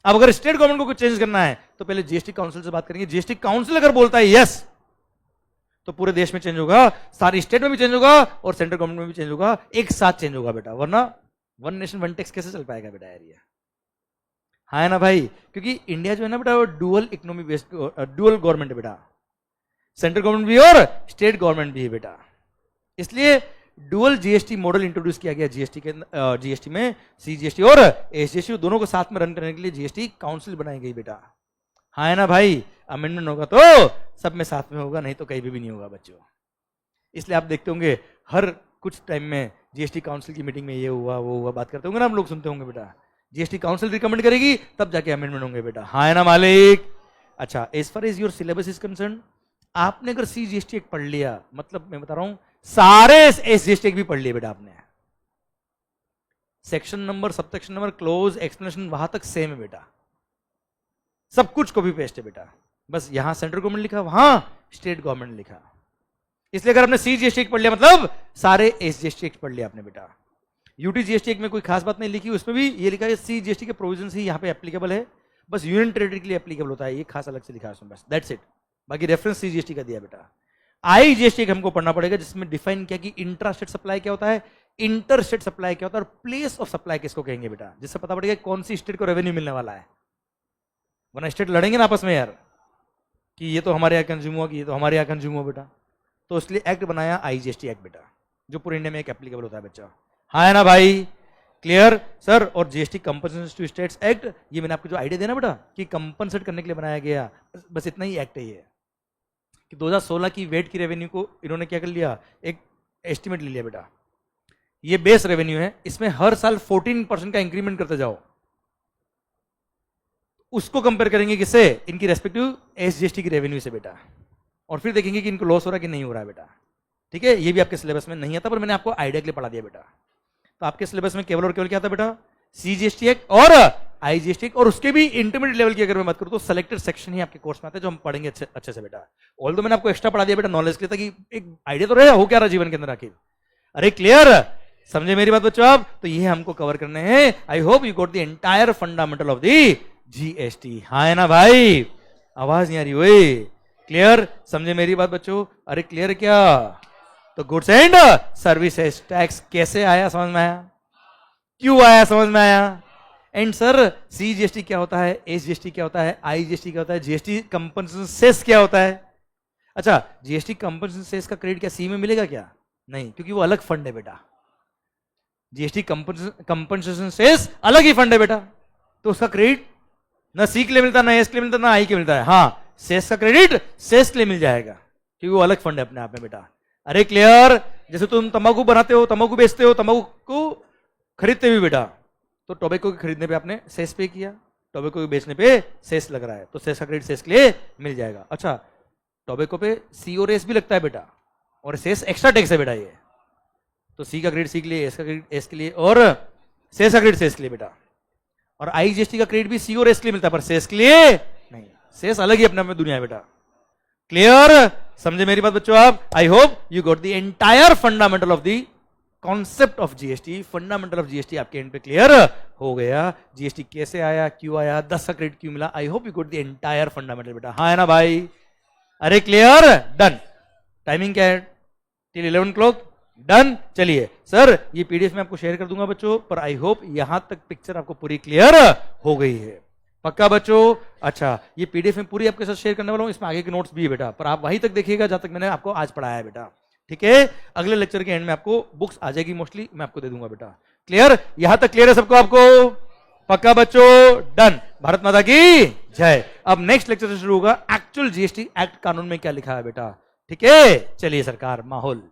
अब अगर स्टेट गवर्नमेंट को कुछ चेंज करना है तो पहले जीएसटी काउंसिल से बात करेंगे, जीएसटी काउंसिल अगर बोलता है यस तो पूरे देश में चेंज होगा, सारी स्टेट में भी चेंज होगा और सेंट्रल गवर्नमेंट में भी चेंज होगा, एक साथ चेंज होगा बेटा, वरना वन नेशन वन टैक्स कैसे चल पाएगा बेटा एरिया, हाँ है ना भाई। क्योंकि इंडिया जो है ना बेटा वो dual economy based, dual government है बेटा, सेंट्रल गवर्नमेंट भी और स्टेट गवर्नमेंट भी है बेटा। इसलिए डुअल जीएसटी मॉडल इंट्रोड्यूस किया गया जीएसटी के, जीएसटी में सीजीएसटी और एसजीएसटी दोनों को साथ में रन करने के लिए जीएसटी काउंसिल बनाई गई बेटा, हाँ है ना भाई, अमेंडमेंट होगा तो सब में साथ में होगा, नहीं तो कहीं भी नहीं होगा बच्चों। इसलिए आप देखते होंगे हर कुछ टाइम में जीएसटी काउंसिल की मीटिंग में ये हुआ वो हुआ बात करते होंगे ना, हम लोग सुनते होंगे बेटा, जीएसटी काउंसिल रिकमेंड करेगी तब जाके अमेंडमेंट होंगे बेटा, हाँ है ना मालिक। अच्छा, as far as your syllabus is concern, आपने अगर सी जीएसटी एक पढ़ लिया, मतलब मैं बता रहा हूं सारे एस जीएसटी भी पढ़ लिए बेटा आपने, section number, sub section number, close, explanation वहां तक सेम है बेटा, सब कुछ कॉपी पेस्ट है बेटा, बस यहां सेंट्रल गवर्नमेंट लिखा वहां स्टेट गवर्नमेंट लिखा। इसलिए अगर आपने सी जीएसटी पढ़ लिया मतलब सारे एस जीएसटी पढ़ लिया आपने बेटा। यूटी जीएसटी में कोई खास बात नहीं लिखी, उसमें भी ये लिखा है सी जीएसटी के प्रोविजन ही यहाँ पे एप्लीकेबल है, बस यूनियन टेरिटरी के लिए एप्लीकेबल होता है, ये खास अलग से लिखा है उसमें, बस दैट्स इट। बाकी रेफरेंस सी जीएसटी का दिया बेटा। आई जीएसटी हमको पढ़ना पड़ेगा, जिसमें डिफाइन किया कि इंट्रा स्टेट सप्लाई क्या होता है, इंटर स्टेट सप्लाई क्या होता है, और प्लेस ऑफ सप्लाई किसको कहेंगे बेटा, जिससे पता पड़ेगा कौन सी स्टेट को रेवेन्यू मिलने वाला है, वरना स्टेट लड़ेंगे ना आपस में यार कि ये तो हमारे यहाँ कंज्यूम हुआ, कि ये तो हमारे यहाँ कंज्यूम हुआ बेटा। तो इसलिए एक्ट बनाया आईजीएसटी एक्ट बेटा, जो पूरे इंडिया में एक एप्लीकेबल होता है बच्चा, हाँ है ना भाई, क्लियर सर। और GST compensation to states act, ये मैंने आपको जो आइडिया दिया ना बेटा कि कंपनसेट करने के लिए बनाया गया, बस इतना ही एक्ट है ये, कि 2016 की वेट की रेवेन्यू को इन्होंने क्या कर लिया, एक एस्टिमेट ले लिया बेटा, ये बेस रेवेन्यू है, इसमें हर साल 14% का इंक्रीमेंट करते जाओ, उसको कंपेयर करेंगे किससे, इनकी रेस्पेक्टिव एसजीएसटी की रेवेन्यू से बेटा, और फिर देखेंगे कि इनको लॉस हो रहा है कि नहीं हो रहा है बेटा। ठीक है, ये भी आपके सिलेबस में नहीं आता, पर मैंने आपको आइडिया के लिए पढ़ा दिया बेटा। तो आपके सिलेबस में केवल और केवल क्या आता बेटा, सीजीएसटी एक्ट और आईजीएसटी, और उसके भी इंटरमीडिएट लेवल की अगर मैं बात करूं तो सेलेक्टेड सेक्शन ही आपके कोर्स में आता है, जो हम पढ़ेंगे अच्छे से बेटा। ऑल्दो मैंने आपको एक्स्ट्रा पढ़ा दिया बेटा नॉलेज के लिए, ताकि एक आइडिया तो रहे हो क्या रहा जीवन के अंदर आखिर। अरे क्लियर, समझे मेरी बात बच्चों आप, तो ये हमको कवर करने हैं। आई hope you got the entire fundamental of the GST, हाँ है ना भाई, आवाज नहीं आ रही हुई, क्लियर, समझे मेरी बात बच्चों। अरे क्लियर क्या, तो गुड्स एंड सर्विसेज टैक्स कैसे आया समझ में आया, क्यों आया समझ में आया। एंड सर सी जीएसटी क्या होता है, एस जीएसटी क्या होता है, आई जीएसटी क्या होता है, जीएसटी कंपनसेशन सेस क्या होता है। अच्छा, जीएसटी कंपनसेशन सेस का क्रेडिट क्या सी में मिलेगा क्या, नहीं, क्योंकि वो अलग फंड है बेटा, जीएसटी कंपनसेशन सेस अलग ही फंड है बेटा, तो उसका क्रेडिट ना सी के लिए मिलता, ना एस के लिए मिलता, ना आई के लिए मिलता है। हाँ, सेस का क्रेडिट सेस के लिए मिल जाएगा, क्योंकि वो अलग फंड है अपने आप में बेटा। अरे क्लियर, जैसे तुम तंबाकू बनाते हो, तंबाकू बेचते हो, तंबाकू को खरीदते भी बेटा, तो टोबैको के खरीदने पे आपने सेस पे किया, टोबैको के बेचने पे सेस लग रहा है, तो सेस का क्रेडिट सेस के लिए मिल जाएगा। अच्छा, टोबैको पे सी और एस भी लगता है बेटा, और सेस एक्स्ट्रा टैक्स है बेटा ये, तो सी का क्रेडिट सी के लिए, एस का क्रेडिट एस के लिए, और सेस का क्रेडिट सेस के लिए बेटा। और आई जीएसटी का क्रेडिट भी सी और एस के लिए मिलता है, पर सेस के लिए नहीं, सेस अलग ही अपने आप में दुनिया है बेटा। क्लियर, समझे मेरी बात बच्चों आप। आई hope you got the entire fundamental of the concept of GST, fundamental of GST आपके एंड पे क्लियर हो गया। जीएसटी कैसे आया, क्यों आया, 10 का क्रेडिट क्यों मिला, आई hope you got the entire fundamental बेटा, हाँ है ना भाई। अरे क्लियर, डन। टाइमिंग क्या है, टिल 11 o'clock, डन। चलिए सर, ये पीडीएफ में आपको शेयर कर दूंगा बच्चों, पर आई होप यहां तक पिक्चर आपको पूरी क्लियर हो गई है, पक्का बच्चों। अच्छा, ये पीडीएफ में पूरी आपके साथ शेयर करने वाला हूं, इसमें आगे के नोट्स भी है बेटा, पर आप वहीं तक देखिएगा जहां तक मैंने आपको आज पढ़ाया है बेटा। ठीक है, अगले लेक्चर के एंड में आपको बुक्स आ जाएगी, मोस्टली मैं आपको दे दूंगा बेटा। क्लियर, यहां तक क्लियर है सबको आपको, पक्का बच्चों, डन। भारत माता की जय। अब नेक्स्ट लेक्चर से शुरू होगा एक्चुअल जीएसटी एक्ट कानून में क्या लिखा है बेटा। ठीक है, चलिए सरकार, माहौल